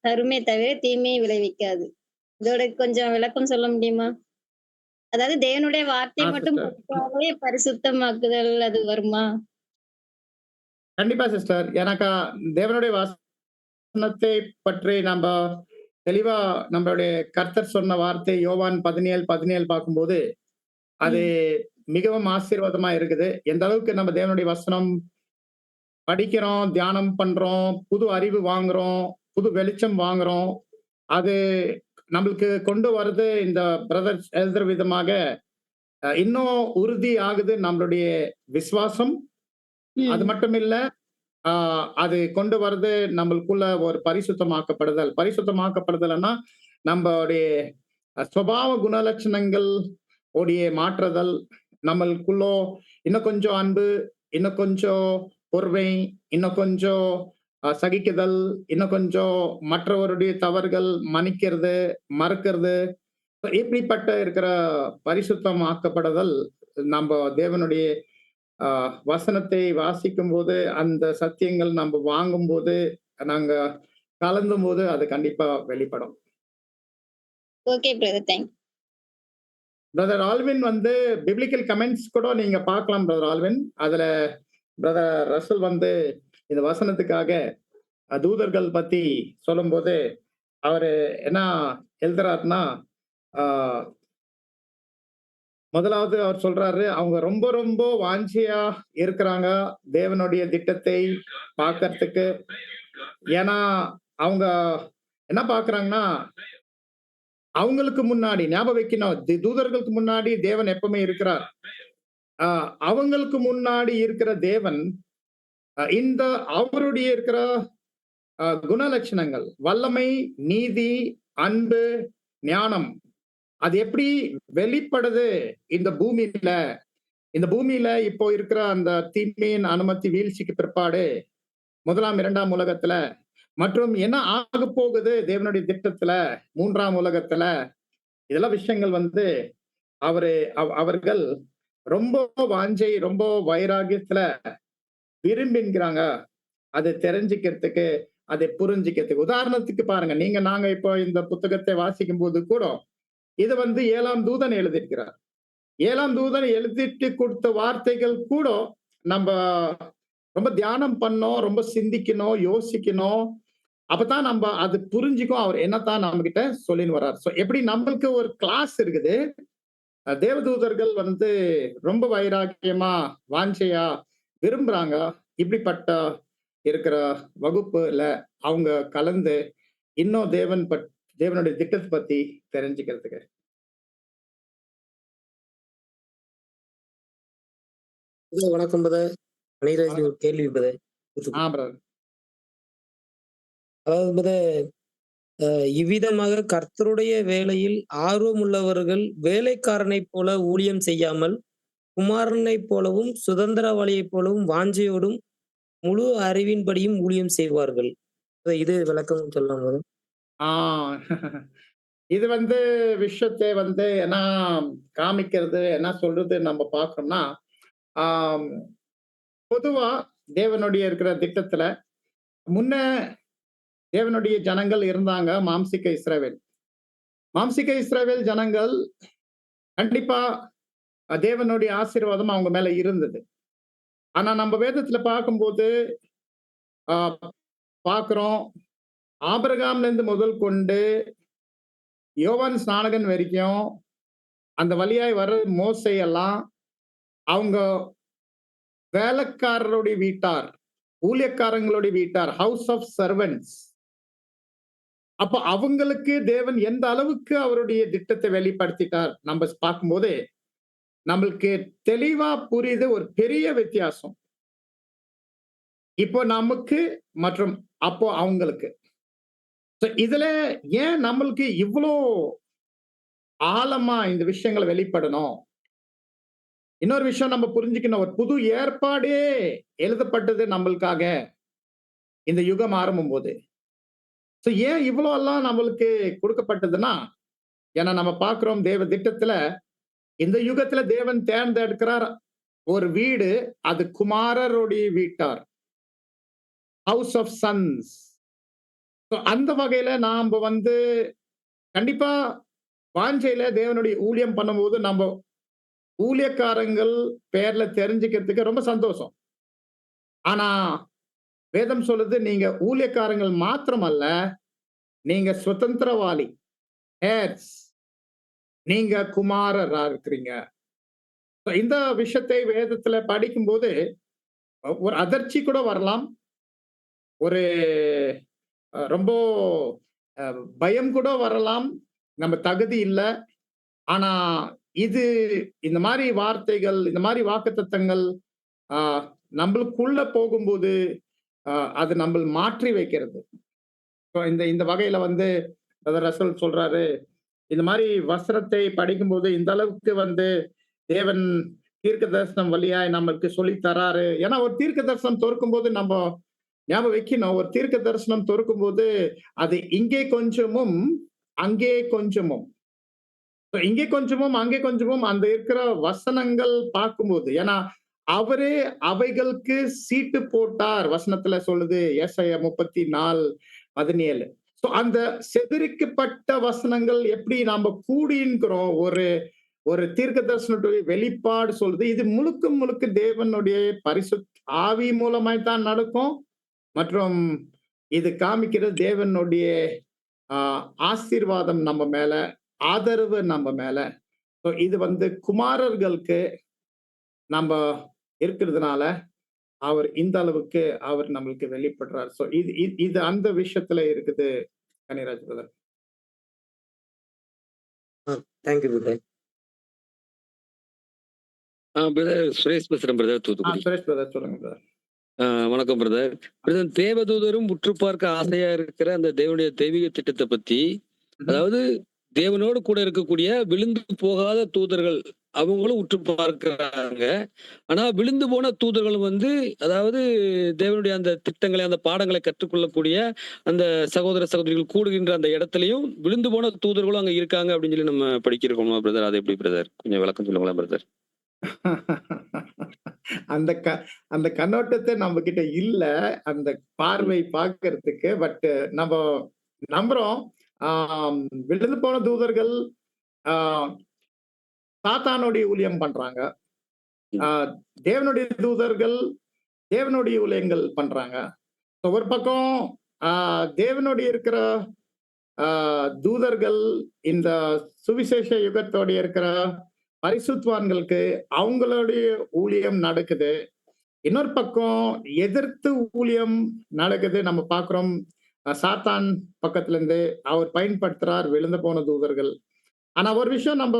தருமே தவிர தீமையை விளைவிக்காது. இதோட கொஞ்சம் விளக்கம் சொல்ல முடியுமா? அதாவது தேவனுடைய வார்த்தை மட்டும் சிஸ்டர். படித்தாலே பரிசுத்தமாக்குதல் அது வருமா? கண்டிப்பா சிஸ்டர். எனக்கு தேவனுடைய வசனத்தை பற்றி நம்ம தெளிவா நம்மளுடைய கர்த்தர் சொன்ன வார்த்தை யோவான் 17:17 பார்க்கும்போது அது மிகவும் ஆசீர்வாதமா இருக்குது. எந்த அளவுக்கு நம்ம தேவனுடைய வசனம் படிக்கிறோம், தியானம் பண்றோம், புது அறிவு வாங்குறோம், புது வெளிச்சம் வாங்குறோம். அது நம்மளுக்கு கொண்டு வருது. இந்த பிரதர்ஸ் எழுதுற விதமாக இன்னும் உறுதி ஆகுது நம்மளுடைய விசுவாசம். அது மட்டும் இல்ல, அது கொண்டு வருது நம்மளுக்குள்ள ஒரு பரிசுத்தமாக்கப்படுதல். பரிசுத்தமாக்கப்படுதல்னா நம்மளுடைய சுபாவ குணலட்சணங்கள் உடைய மாற்றுதல், நம்மளுக்குள்ள இன்னும் கொஞ்சம் அன்பு, இன்னும் கொஞ்சம் பொறுமை, இன்னும் கொஞ்சம் சகிக்குதல், இன்னும் கொஞ்சம் மற்றவருடைய தவறுகள் மன்னிக்கிறது, மறக்கிறது. இப்படிப்பட்ட இருக்கிற பரிசுத்தமாக்கப்படுதல் நம்ம தேவனுடைய வசனத்தை வாசிக்கும் போது, அந்த சத்தியங்கள் நம்ம வாங்கும்போது, நாங்க கலந்தும் போது அது கண்டிப்பா வெளிப்படும். Okay brother, thanks. Brother Alvin வந்து பிப்ளிக்கல் கமெண்ட்ஸ் கூட நீங்க பார்க்கலாம் பிரதர் ஆல்வின். அதுல பிரதர் ரசல் வந்து இந்த வசனத்துக்காக தூதர்கள் பத்தி சொல்லும்போது அவரு என்ன எழுதுறாருன்னா, முதலாவது அவர் சொல்றாரு, அவங்க ரொம்ப ரொம்ப வாஞ்சியா இருக்கிறாங்க தேவனுடைய திட்டத்தை பார்க்கறதுக்கு. ஏன்னா அவங்க என்ன பார்க்கறாங்கன்னா, அவங்களுக்கு முன்னாடி ஞாபகம் வைக்கணும், தூதர்களுக்கு முன்னாடி தேவன் எப்பவுமே இருக்கிறார். அவங்களுக்கு முன்னாடி இருக்கிற தேவன் இந்த அவருடைய இருக்கிற குணலட்சணங்கள், வல்லமை, நீதி, அன்பு, ஞானம், அது எப்படி வெளிப்படுது இந்த பூமியில? இந்த பூமியில இப்போ இருக்கிற அந்த தீமையின் அனுமதி வீழ்ச்சிக்கு பிற்பாடு 1ஆம் 2ஆம் உலகத்துல, மற்றும் என்ன ஆக போகுது தேவனுடைய திட்டத்துல 3ஆம் உலகத்துல, இதெல்லாம் விஷயங்கள் வந்து அவர்கள் ரொம்ப வாஞ்சை, ரொம்ப வைராகியத்துல விரும்புகிறாங்க. அதை தெரிஞ்சுக்கிறதுக்கு, அதை புரிஞ்சுக்கிறதுக்கு. உதாரணத்துக்கு பாருங்க, நாங்க இப்போ இந்த புத்தகத்தை வாசிக்கும் போது கூட இது வந்து 7ஆம் தூதன் எழுதியிருக்கிறார். 7ஆம் தூதன் எழுதிட்டு கொடுத்த வார்த்தைகள் கூட நம்ம ரொம்ப தியானம் பண்ணோம், ரொம்ப சிந்திக்கணும், யோசிக்கணும். அப்பதான் நம்ம அது புரிஞ்சுக்கும் அவர் என்னத்தான் நம்ம கிட்ட சொல்லின்னு வர்றார். சோ எப்படி நம்மளுக்கு ஒரு கிளாஸ் இருக்குது, தேவதூதர்கள் வந்து ரொம்ப வைராக்கியமா, வாஞ்சையா விரும்புறாங்க. இப்படிப்பட்ட இருக்கிற வகுப்புல அவங்க கலந்து இன்னும் தேவனுடைய திட்டத்தை பத்தி தெரிஞ்சுக்கிறதுக்கு. வணக்கம் பிரதர். அனிராஜ், ஒரு கேள்வி பிரதர். பிரதர். அதாவது பிரதர், இவ்விதமாக கர்த்தருடைய வேலையில் ஆர்வம் உள்ளவர்கள் வேலைக்காரனைப் போல ஊழியம் செய்யாமல் குமாரனைப் போலவும் சுதந்திரவாளியைப் போலவும் வாஞ்சையோடும் முழு அறிவின்படியும் ஊழியம் செய்வார்கள். இது விளக்கம் சொல்லலாம் பிரதர். இது வந்து விஷயத்தை வந்து என்ன காமிக்கிறது, என்ன சொல்றது நம்ம பார்க்கணும்னா, பொதுவா தேவனுடைய இருக்கிற திட்டத்துல முன்ன தேவனுடைய ஜனங்கள் இருந்தாங்க, மாம்சிக இஸ்ரவேல். மாம்சிக இஸ்ரவேல் ஜனங்கள் கண்டிப்பா தேவனுடைய ஆசீர்வாதம் அவங்க மேல இருந்தது. ஆனா நம்ம வேதத்துல பார்க்கும்போது பார்க்கிறோம். ஆபிரகாம்ல இருந்து முதல் கொண்டு யோவான் ஸ்நானகன் வரைக்கும் அந்த வழியாய் வர மோசே எல்லாம் அவங்க வேலைக்காரருடைய வீட்டார், ஊழியக்காரங்களுடைய வீட்டார், ஹவுஸ் ஆஃப் சர்வன்ட்ஸ். அப்ப அவங்களுக்கு தேவன் எந்த அளவுக்கு அவருடைய திட்டத்தை வெளிப்படுத்திட்டார் நம்ம பார்க்கும்போது நம்மளுக்கு தெளிவா புரியுது ஒரு பெரிய வித்தியாசம். இப்போ நமக்கு மற்றும் அப்போ அவங்களுக்கு. So இதுல ஏன் நம்மளுக்கு இவ்வளோ ஆழமா இந்த விஷயங்களை வெளிப்படணும்? இன்னொரு விஷயம் நம்ம புரிஞ்சுக்கணும், ஒரு புது ஏற்பாடே எழுதப்பட்டது நம்மளுக்காக இந்த யுகம் ஆரம்பம் போது. So ஏன் இவ்வளோ எல்லாம் நம்மளுக்கு கொடுக்கப்பட்டதுன்னா, ஏன்னா நம்ம பார்க்கிறோம் தேவ திட்டத்துல இந்த யுகத்துல தேவன் தேர்ந்தெடுக்கிறார் ஒரு வீடு, அது குமாரருடைய வீட்டார், ஹவுஸ் ஆஃப் சன்ஸ். அந்த வகையில நாம கண்டிப்பா வாஞ்சையில தேவனுடைய ஊழியம் பண்ணும்போது நம்ம ஊழியக்காரங்கள் பேர்ல தெரிஞ்சுக்கிறதுக்கு ரொம்ப சந்தோஷம். ஆனா வேதம் சொல்லுது நீங்க ஊழியக்காரங்கள் மாத்திரமல்ல, நீங்க சுதந்திரவாளி, heirs. நீங்க குமாரரா இருக்கிறீங்க. So இந்த விஷயத்தை வேதத்துல படிக்கும்போது ஒரு அதிர்ச்சி கூட வரலாம். ஒரு ரொம்ப பயம் கூட வரலாம். நம்ம தகுதி இல்ல. ஆனா இது இந்த மாதிரி வார்த்தைகள், இந்த மாதிரி வாக்குத்தத்தங்கள் நம்மளுக்குள்ள போகும்போது அது நம்மள மாற்றி வைக்கிறது. இந்த இந்த வகையில பிரதர் ரசல் சொல்றாரு, இந்த மாதிரி வசனத்தை படிக்கும்போது இந்த அளவுக்கு தேவன் தீர்க்க தரிசனம் வழியாய் நமக்கு சொல்லி தராரு. ஏன்னா ஒரு தீர்க்க தரிசனம் தோற்கும்போது நம்ம ஞாபகம் வைக்கணும், ஒரு தீர்க்க தரிசனம் தோற்கும்போது அது இங்கே கொஞ்சமும் அங்கே கொஞ்சமும், இங்கே கொஞ்சமும் அங்கே கொஞ்சமும் அந்த இருக்கிற வசனங்கள் பார்க்கும்போது, ஏன்னா அவரே அவைகளுக்கு சீட்டு போட்டார். வசனத்துல சொல்லுது ஏசாயா 34:17. அந்த செதறிக்கப்பட்ட வசனங்கள் எப்படி நாம கூடின்கிறோம், ஒரு ஒரு தீர்க்க தரிசனத்துடைய வெளிப்பாடு சொல்லுது. இது முழுக்க முழுக்க தேவனுடைய பரிசுத்த ஆவி மூலமாய் தான் நடக்கும். மற்றும் இது காமிக்கிறது தேவனுடைய ஆசீர்வாதம் நம்ம மேல, ஆதரவு நம்ம மேல. இது குமாரர்களுக்கு நம்ம இருக்கிறதுனால அவர் இந்த அளவுக்கு அவர் நம்மளுக்கு வெளிப்படுறார். இது அந்த விஷயத்துல இருக்குது Kaniraj brother. Thank you brother. Brother Suresh பேசுறேன் பிரதர், தூத்துக்குடி. சுரேஷ் பிரதர் சொல்லுங்க பிரதர். வணக்கம் பிரதர். பிரதர், தேவதூதரும் உற்று பார்க்க ஆசையா இருக்கிற அந்த தேவனுடைய தெய்வீக திட்டத்தை பத்தி, அதாவது தேவனோடு கூட இருக்கக்கூடிய விழுந்து போகாத தூதர்கள் அவங்களும் உற்று பார்க்கிறாங்க. ஆனா விழுந்து போன தூதர்கள் அதாவது தேவனுடைய அந்த திட்டங்களை, அந்த பாடங்களை கற்றுக்கொள்ளக்கூடிய அந்த சகோதர சகோதரிகள் கூடுகின்ற அந்த இடத்துலயும் விழுந்து போன தூதர்களும் அங்க இருக்காங்க அப்படின்னு சொல்லி நம்ம படிக்கிறோம் பிரதர். அது எப்படி பிரதர், கொஞ்சம் விளக்கம் சொல்லுங்களா பிரதர்? அந்த அந்த கண்ணோட்டத்தை நம்ம கிட்ட இல்ல, அந்த பார்வை பார்க்கறதுக்கு. பட் நம்ம நம்புறோம் விழுந்து போன தூதர்கள் சாத்தானுடைய ஊழியம் பண்றாங்க, தேவனுடைய தூதர்கள் தேவனுடைய ஊழியங்கள் பண்றாங்க. ஒரு பக்கம் தேவனுடைய இருக்கிற தூதர்கள் இந்த சுவிசேஷ யுகத்தோட இருக்கிற பரிசுத்வான்களுக்கு அவங்களுடைய ஊழியம் நடக்குது. இன்னொரு பக்கம் எதிர்த்து ஊழியம் நடக்குது. நம்ம பார்க்கிறோம் சாத்தான் பக்கத்துல இருந்து அவர் பயன்படுத்துறார் விழுந்து போன தூதர்கள். ஆனா ஒரு விஷயம் நம்ம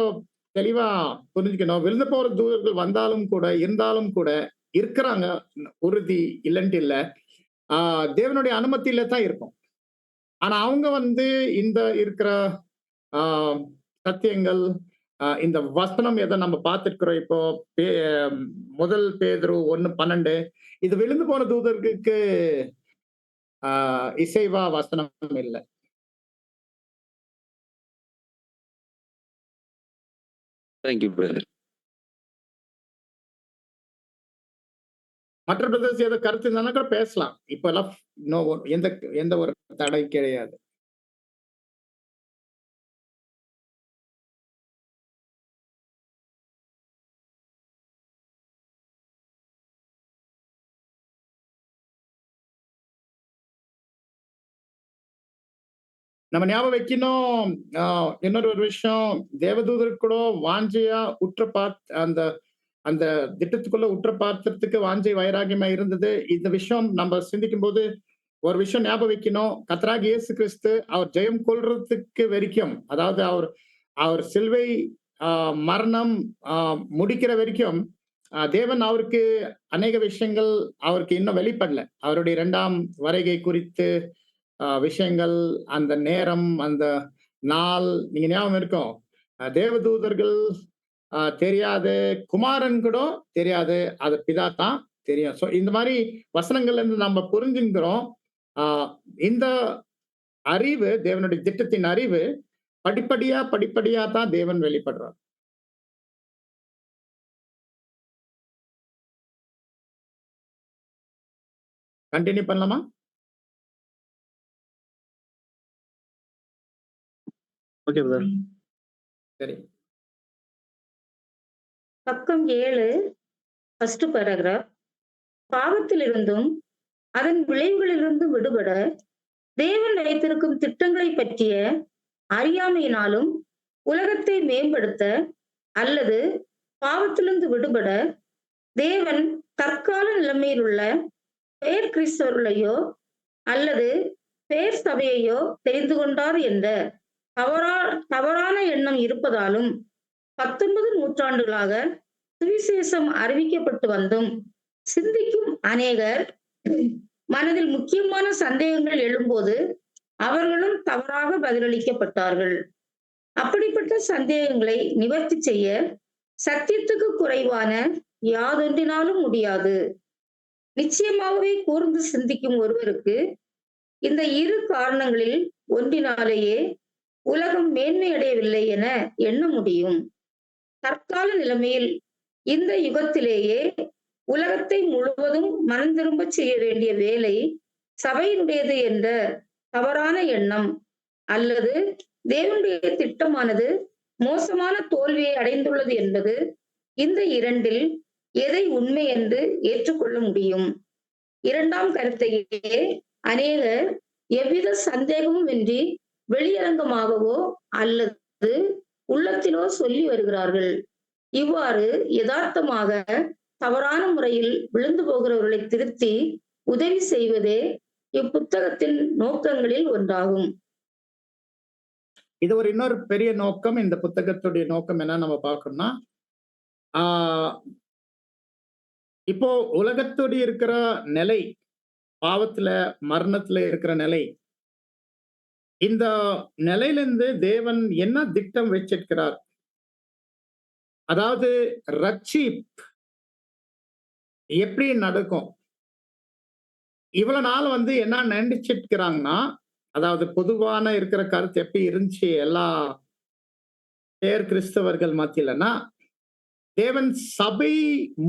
தெளிவா புரிஞ்சுக்கணும், விழுந்து போற தூதர்கள் வந்தாலும் கூட இருந்தாலும் கூட இருக்கிறாங்க, உறுதி இல்லைன்ட்டு இல்ல, தேவனுடைய அனுமதியில தான் இருக்கும். ஆனா அவங்க இந்த இருக்கிற சத்தியங்கள், இந்த வசனம் எதை நம்ம பார்த்துருக்கிறோம் இப்போ முதல் பேதுரு 1:12, இது விழுந்து போன தூதர்களுக்கு இசைவா வசனம் இல்லை. Thank you brother. மற்ற பிரதர்ஸ் ஏதோ கருத்து இருந்தாலும் கூட பேசலாம். இப்ப எல்லாம் எந்த ஒரு தடை கிடையாது. நம்ம ஞாபகம் வைக்கணும். இன்னொரு விஷயம், தேவதூதருக்கு கூட வாஞ்சையா உற்ற அந்த அந்த திட்டத்துக்குள்ள உற்ற பார்த்துறதுக்கு வாஞ்சை வைராகியமா இருந்தது. இந்த விஷயம் நம்ம சிந்திக்கும் போது ஒரு விஷயம் ஞாபகம் வைக்கணும். கர்த்தராகிய இயேசு கிறிஸ்து அவர் ஜெயம் கொள்றதுக்கு வரைக்கும், அதாவது அவர் அவர் சிலுவை மரணம் முடிக்கிற வரைக்கும் தேவன் அவருக்கு அநேக விஷயங்கள் அவருக்கு இன்னும் வெளிப்படல. அவருடைய 2ஆம் வருகை குறித்து விஷயங்கள், அந்த நேரம், அந்த நாள் நீங்க ஞாபகம் இருக்கும். தேவதூதர்கள் தெரியாது, குமாரன் கூட தெரியாது, அது பிதா தான் தெரியும். ஸோ இந்த மாதிரி வசனங்கள்ல இருந்து நம்ம புரிஞ்சுக்கிறோம். இந்த அறிவு, தேவனுடைய திட்டத்தின் அறிவு படிப்படியா தான் தேவன் வெளிப்படுறார். கண்டினியூ பண்ணலாமா? Okay brother. சரி. பக்கம் 7 ஃபர்ஸ்ட் பேராகிராஃப். பாவத்திலிருந்தும் அதன் விளைவுகளிலிருந்து விடுபட தேவன் வைத்திருக்கும் திட்டங்களை பற்றிய அறியாமையினாலும் உலகத்தை மேம்படுத்த அல்லது பாவத்திலிருந்து விடுபட தேவன் தற்கால நிலைமையில் உள்ள பேர் கிறிஸ்தவர்களையோ அல்லது பேர் சபையையோ தெரிந்து கொண்டார் என்ற தவறான எண்ணம் இருப்பதாலும் 19 நூற்றாண்டுகளாக சுவிசேஷம் அறிவிக்கப்பட்டு வந்தும் சிந்திக்கும் அநேகர் மனதில் முக்கியமான சந்தேகங்கள் எழும்போது அவர்களும் தவறாக பதிலளிக்கப்பட்டார்கள். அப்படிப்பட்ட சந்தேகங்களை நிவர்த்தி செய்ய சத்தியத்துக்கு குறைவான யாதொன்றினாலும் முடியாது. நிச்சயமாகவே கூர்ந்து சிந்திக்கும் ஒருவருக்கு இந்த இரு காரணங்களில் ஒன்றினாலேயே உலகம் மேன்மையடையவில்லை என எண்ண முடியும். தற்கால நிலைமையில் இந்த யுகத்திலேயே உலகத்தை முழுவதும் மனம் திரும்ப செய்ய வேண்டிய வேலை சபையினுடையது என்ற தவறான எண்ணம் அல்லது தேவனுடைய திட்டமானது மோசமான தோல்வியை அடைந்துள்ளது என்பது, இந்த இரண்டில் எதை உண்மை என்று ஏற்றுக்கொள்ள முடியும்? 2ஆம் கருத்தையே அநேகர் எவ்வித சந்தேகமும் இன்றி வெளியரங்கமாகவோ அல்லது உள்ளத்திலோ சொல்லி வருகிறார்கள். இவ்வாறு யதார்த்தமாக தவறான முறையில் விழுந்து போகிறவர்களை திருத்தி உதவி செய்வதே இப்புத்தகத்தின் நோக்கங்களில் ஒன்றாகும். இது இன்னொரு பெரிய நோக்கம். இந்த புத்தகத்துடைய நோக்கம் என்ன நம்ம பார்க்கணும்னா, இப்போ உலகத்துடைய இருக்கிற நிலை, பாவத்துல மரணத்துல இருக்கிற நிலை, இந்த நிலையிலிருந்து தேவன் என்ன திட்டம் வச்சிருக்கிறார்? அதாவது ரட்சிப் எப்படி நடக்கும்? இவ்வளவு நாள் என்ன நினைச்சிருக்கிறாங்கன்னா, அதாவது பொதுவான இருக்கிற கருத்து எப்படி இருந்துச்சு எல்லா பேர் கிறிஸ்தவர்கள் மத்தியிலன்னா, தேவன் சபை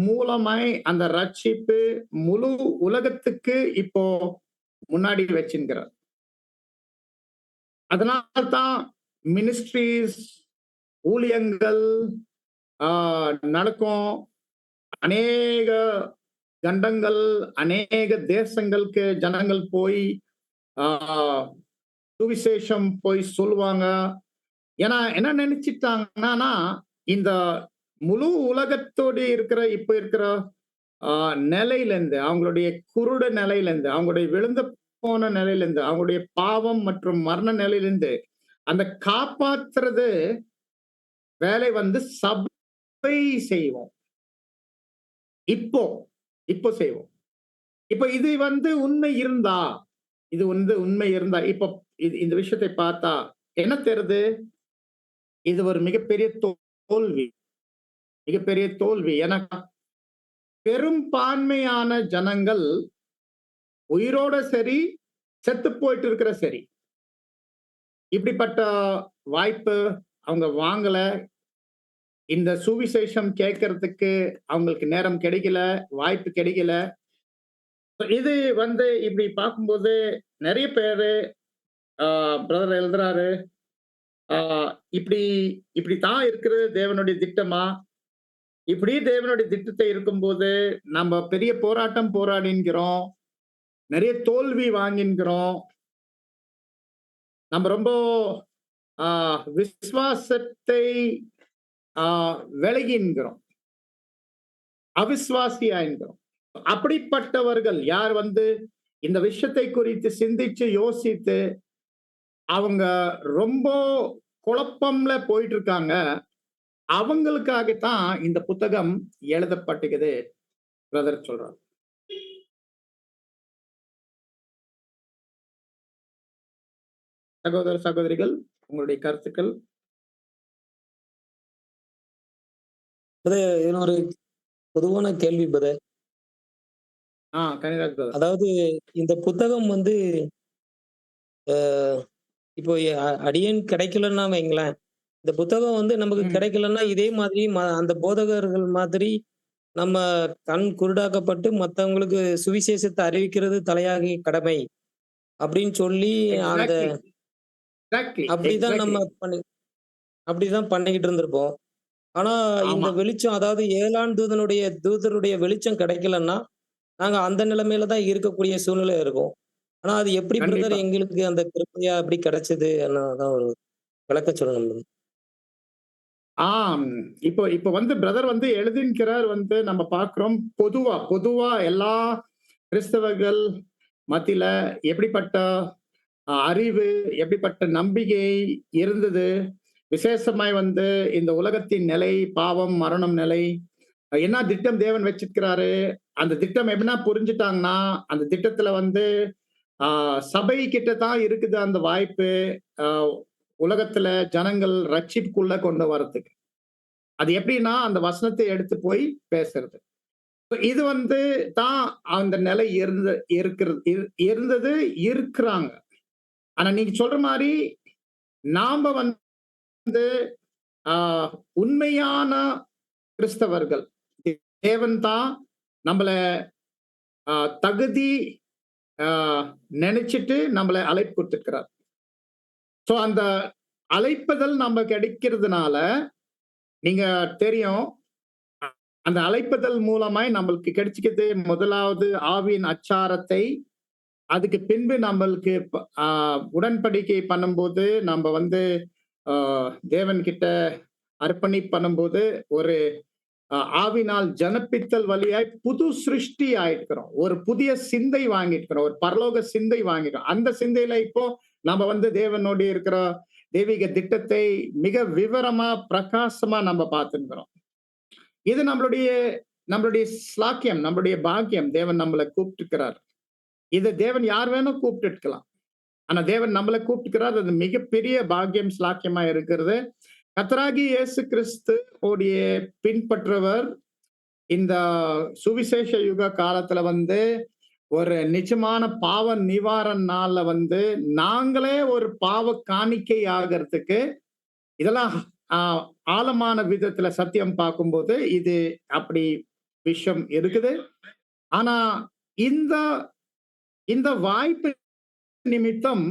மூலமாய் அந்த ரட்சிப்பு முழு உலகத்துக்கு இப்போ முன்னாடி வச்சிருக்கிறார். அதனால்தான் மினிஸ்ட்ரிஸ், ஊழியங்கள் நடக்கும். அநேக கண்டங்கள், அநேக தேசங்களுக்கு ஜனங்கள் போய் சுவிசேஷம் போய் சொல்லுவாங்க. ஏன்னா என்ன நினைச்சிட்டாங்கன்னா, இந்த முழு உலகத்தோடு இருக்கிற இப்ப இருக்கிற நிலையிலிருந்து, அவங்களுடைய குருட நிலையிலிருந்து, அவங்களுடைய விழுந்து போன நிலையிலிருந்து, அவங்களுடைய பாவம் மற்றும் மரண நிலையிலிருந்து அந்த காப்பாத்துறது வேலை சபை செய்வோம். இப்போ செய்வோம். இப்ப இது உண்மை இருந்தா, இது உண்மை இருந்தா, இப்போ இந்த விஷயத்தை பார்த்தா என்ன தெரியுது? இது ஒரு மிகப்பெரிய தோல்வி, மிகப்பெரிய தோல்வி. ஏன்னா பெரும்பான்மையான ஜனங்கள் உயிரோட சரி, செத்து போயிட்டு இருக்கிற சரி, இப்படிப்பட்ட வாய்ப்பு அவங்க வாங்கல. இந்த சுவிசேஷம் கேட்கறதுக்கு அவங்களுக்கு நேரம் கிடைக்கல, வாய்ப்பு கிடைக்கல. இது இப்படி பார்க்கும்போது நிறைய பேரு பிரதர் எழுதுறாரு, இப்படித்தான் இருக்கிறது தேவனுடைய திட்டமா? இப்படி தேவனுடைய திட்டத்தை இருக்கும்போது நம்ம பெரிய போராட்டம் போராடிங்கிறோம், நிறைய தோல்வி வாங்கின்கிறோம். நம்ம ரொம்ப விசுவாசத்தை விலகி என்கிறோம், அவிசுவாசியா என்கிறோம். அப்படிப்பட்டவர்கள் யார் வந்து இந்த விஷயத்தை குறித்து சிந்திச்சு யோசித்து அவங்க ரொம்ப குழப்பம்ல போயிட்டு இருக்காங்க, அவங்களுக்காகத்தான் இந்த புத்தகம் எழுதப்பட்டுக்குது பிரதர் சொல்றார். சகோதர சகோதரிகள், உங்களுடைய கருத்துக்கள். இன்னொரு பொதுவான கேள்வி பிரதர். கனிராஜ் பிரதர். அதாவது இந்த புத்தகம் வந்து இப்போ அடியேன் கிடைக்கலன்னா வைங்களேன், இந்த புத்தகம் வந்து நமக்கு கிடைக்கலன்னா இதே மாதிரி அந்த போதகர்கள் மாதிரி நம்ம கண் குருடாக்கப்பட்டு மத்தவங்களுக்கு சுவிசேஷத்தை அறிவிக்கிறது தலையாகி கடமை அப்படின்னு சொல்லி அந்த அப்படிதான் நம்ம அப்படிதான் பண்ணிக்கிட்டு இருந்திருப்போம். ஆனா இந்த வெளிச்சம், அதாவது 7ஆம் தூதருடைய வெளிச்சம் கிடைக்கலன்னா நாங்க அந்த நிலைமையில தான் இருக்கக்கூடிய சூழ்நிலை இருக்கும். ஆனா அது எப்படி பிரதர் எங்களுக்கு அந்த கிருபையா எப்படி கிடைச்சது? அதான் ஒரு விளக்க சொல்லணும். இப்போ வந்து பிரதர் வந்து எழுதின்கிறார் வந்து நம்ம பார்க்கிறோம். பொதுவா எல்லா கிறிஸ்தவர்கள் மத்தியில எப்படிப்பட்ட அறிவு, எப்படிப்பட்ட நம்பிக்கை இருந்தது, விசேஷமாய் வந்து இந்த உலகத்தின் நிலை, பாவம், மரணம் நிலை, என்ன திட்டம் தேவன் வச்சிருக்கிறாரு, அந்த திட்டம் எப்படின்னா புரிஞ்சுட்டாங்கன்னா அந்த திட்டத்துல வந்து சபை கிட்ட தான் இருக்குது அந்த வாய்ப்பு உலகத்துல ஜனங்கள் ரட்சிப்புக்குள்ள கொண்டு வரதுக்கு. அது எப்படின்னா அந்த வசனத்தை எடுத்து போய் பேசுறது. இது வந்து தான் அந்த நிலை இருந்தது இருக்கிறாங்க. ஆனா நீங்க சொல்ற மாதிரி நாம வந்து உண்மையான கிறிஸ்தவர்கள், தேவன் தான் நம்மள தகுதி நினைச்சிட்டு நம்மளை அழைப்பு கொடுத்திருக்கிறார். சோ அந்த அழைப்புதல் நம்ம கிடைக்கிறதுனால நீங்க தெரியும், அந்த அழைப்புதல் மூலமாய் நம்மளுக்கு கிடைச்சிக்கிறது முதலாவது ஆவியின் அச்சாரத்தை. அதுக்கு பின்பு நம்மளுக்கு உடன்படிக்கை பண்ணும்போது நம்ம வந்து தேவன் கிட்ட அர்ப்பணி பண்ணும்போது ஒரு ஆவினால் ஜனப்பித்தல் வழியாய் புது சிருஷ்டி ஆயிட்டுக்கிறோம், ஒரு புதிய சிந்தை வாங்கிட்டுக்கிறோம், ஒரு பரலோக சிந்தை வாங்கிட்டோம். அந்த சிந்தையில இப்போ நம்ம வந்து தேவனோடு இருக்கிற தெய்வீக திட்டத்தை மிக விவரமா பிரகாசமா நம்ம பார்த்துக்கிறோம். இது நம்மளுடைய ஸ்லாக்கியம், நம்மளுடைய பாக்கியம். தேவன் நம்மளை கூப்பிட்டுக்கிறார். இது தேவன் யார் வேணும் கூப்பிட்டுக்கலாம், ஆனா தேவன் நம்மளை கூப்பிட்டுக்கிறார். அது மிகப்பெரிய பாக்கியம், ஸ்லாக்கியமா இருக்கிறது. கர்த்தராகிய இயேசு கிறிஸ்து உடைய பின்பற்றவர் இந்த சுவிசேஷ யுக காலத்துல வந்து ஒரு நிஜமான பாவ நிவாரண நாள்ல வந்து நாங்களே ஒரு பாவ காணிக்கை ஆகிறதுக்கு இதெல்லாம் ஆழமான விதத்துல சத்தியம் பார்க்கும்போது இது அப்படி விஷயம் இருக்குது. ஆனா இந்த வாய்ப்பு நிமித்தம்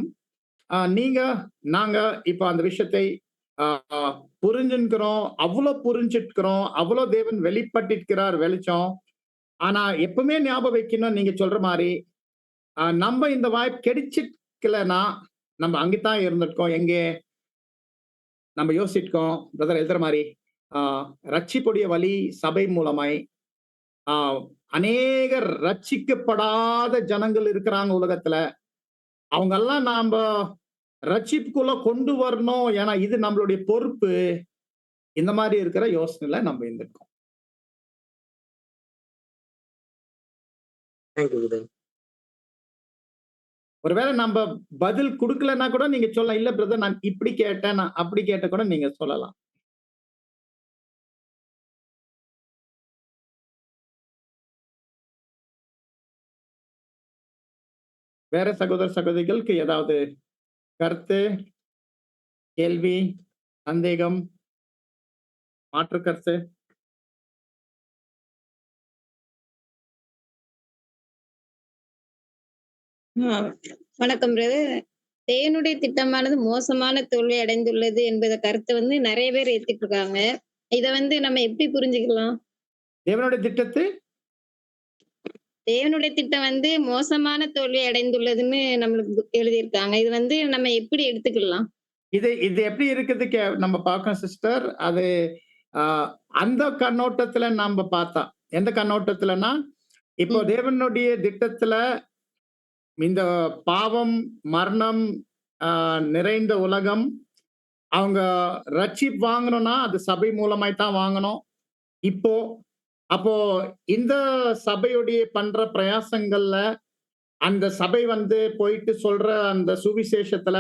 நாங்க இப்ப அந்த விஷயத்தை புரிஞ்சுக்கிறோம், அவ்வளவு புரிஞ்சிருக்கிறோம், அவ்வளவு தேவன் வெளிப்பட்டிருக்கிறார் வெளிச்சம். ஆனா எப்பவுமே ஞாபகம் வைக்கணும், நீங்க சொல்ற மாதிரி நம்ம இந்த வாய்ப்பு கிடைச்சிக்கலன்னா நம்ம அங்கதான் இருந்திருக்கோம். எங்கே நம்ம யோசிச்சிருக்கோம் பிரதர் எழுதுற மாதிரி ரட்சிப்புடைய வழி சபை மூலமாய் அநேகர் ரட்சிக்கப்படாத ஜனங்கள் இருக்கிறாங்க உலகத்துல. அவங்க எல்லாம் நாம ரட்சிப்புக்குள்ள கொண்டு வரணும், ஏன்னா இது நம்மளுடைய பொறுப்பு. இந்த மாதிரி இருக்கிற யோசனையில நம்ம இருந்திருக்கோம். ஒருவேளை நம்ம பதில் கொடுக்கலன்னா கூட நீங்க சொல்லலாம், இல்ல பிரதர் நான் இப்படி கேட்டேன், நான் அப்படி கேட்ட கூட நீங்க சொல்லலாம். வேற சகோதர சகோதரிகளுக்கு ஏதாவது கருத்து, கேள்வி, சந்தேகம், மாற்று கருத்து? வணக்கம் பிரதர். தேவனுடைய திட்டமானது மோசமான தோல்வி அடைந்துள்ளது என்பத கருத்தை வந்து நிறைய பேர் ஏத்துட்டு இருக்காங்க. இத வந்து நம்ம எப்படி புரிஞ்சுக்கலாம்? தேவனுடைய திட்டத்தை தேவனுடைய திட்டம் வந்து மோசமான தோல்வி அடைந்துள்ளதுன்னு நம்மளுக்கு எழுதியிருக்காங்க. இது வந்து நம்ம எப்படி எடுத்துக்கலாம்? இது இது எப்படி இருக்குது நம்ம பார்க்கணும் சிஸ்டர். அது அந்த கண்ணோட்டத்துல நாம பார்த்தா எந்த கண்ணோட்டத்துலன்னா, இப்போ தேவனுடைய திட்டத்துல இந்த பாவம், மரணம் நிறைந்த உலகம், அவங்க ரட்சிப்பு வாங்கணும்னா அது சபை மூலமாய் தான் வாங்கணும். அப்போ இந்த சபையுடைய பண்ற பிரயாசங்கள்ல அந்த சபை போயிட்டு சொல்ற அந்த சுவிசேஷத்துல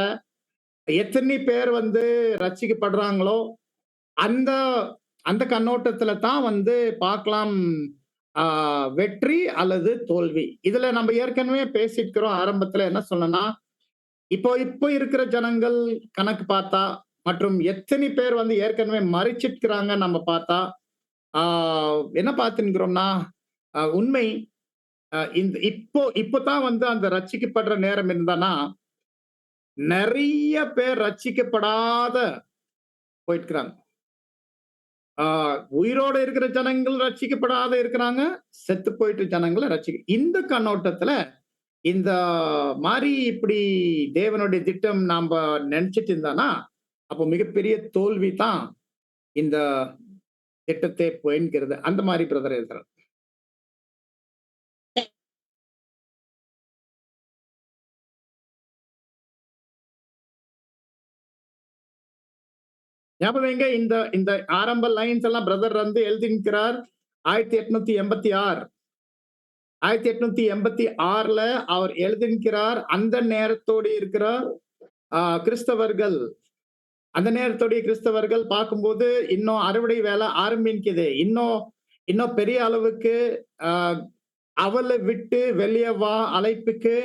எத்தனை பேர் ரட்சிக்கப்படுறாங்களோ அந்த அந்த கண்ணோட்டத்துல தான் பார்க்கலாம் வெற்றி அல்லது தோல்வி. இதுல நம்ம ஏற்கனவே பேசிக்கிறோம். ஆரம்பத்துல என்ன சொல்லணும்னா, இப்போ இருக்கிற ஜனங்கள் கணக்கு பார்த்தா மற்றும் எத்தனை பேர் ஏற்கனவே மறிச்சிருக்கிறாங்க நம்ம பார்த்தா என்ன பார்த்துக்கிறோம்னா, உண்மை இந்த இப்போதான் அந்த ரட்சிக்கப்படுற நேரம் இருந்தானா நிறைய பேர் ரட்சிக்கப்படாத போயிட்டுக்கிறாங்க. உயிரோட இருக்கிற ஜனங்கள் ரட்சிக்கப்படாத இருக்கிறாங்க, செத்து போயிட்டு ஜனங்களை இந்த கண்ணோட்டத்துல இந்த மாதிரி இப்படி தேவனுடைய திட்டம் நாம நினைச்சிட்டு இருந்தானா அப்போ மிகப்பெரிய தோல்வி தான் இந்த திட்டத்தை போயின்கிறது. அந்த மாதிரி பிரதர் எழுதுறார். ஞாபகம் எங்க இந்த இந்த ஆரம்ப லைன்ஸ் எல்லாம் பிரதர் எழுதிக்கிறார் 1886. 1886ல அவர் எழுதிக்கிறார். அந்த நேரத்தோடு இருக்கிற கிறிஸ்தவர்கள், அந்த நேரத்தோடைய கிறிஸ்தவர்கள் பார்க்கும்போது இன்னும் அறுவடை வேலை ஆரம்பிக்குது. இன்னும் பெரிய அளவுக்கு அவளை விட்டு வெளியே வா அழைப்புக்கு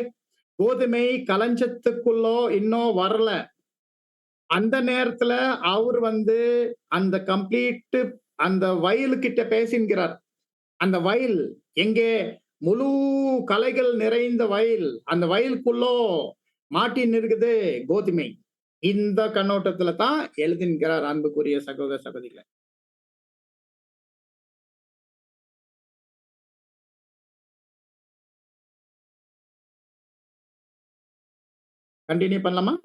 கோதுமை களஞ்சத்துக்குள்ளோ இன்னும் வரல. அந்த நேரத்துல அவர் அந்த கம்ப்ளீட் அந்த வயலுக்கிட்ட பேசுகிறார். அந்த வயல் எங்கே முழு கலைகள் நிறைந்த வயல், அந்த வயலுக்குள்ளோ மாட்டின் இருக்குது கோதுமை. இந்த கண்ணோட்டத்துல தான் எழுதின்கிறார். அன்புக்குரிய சகோதர சகோதரிகளை, கண்டினியூ பண்ணலாமா?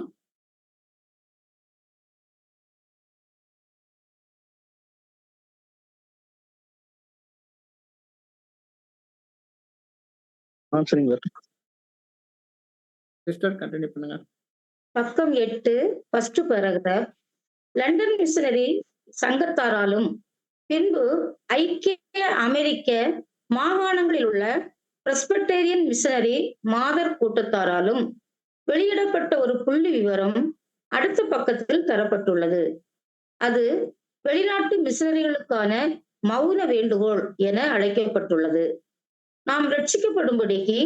சரிங்க. சிஸ்டர் கண்டினியூ பண்ணுங்க. பக்கம் 8 ஃபர்ஸ்ட் பேராகிராஃப். லண்டன் மிஷனரி சங்கத்தாராலும் பின்பு ஐக்கிய அமெரிக்க மாகாணங்களில் உள்ள பிரஸ்பெட்டேரியன் மிஷனரி மாதர் கூட்டத்தாராலும் வெளியிடப்பட்ட ஒரு புள்ளி விவரம் அடுத்த பக்கத்தில் தரப்பட்டுள்ளது. அது வெளிநாட்டு மிஷனரிகளுக்கான மௌன வேண்டுகோள் என அழைக்கப்பட்டுள்ளது. நாம் ரட்சிக்கப்படும்படிக்கு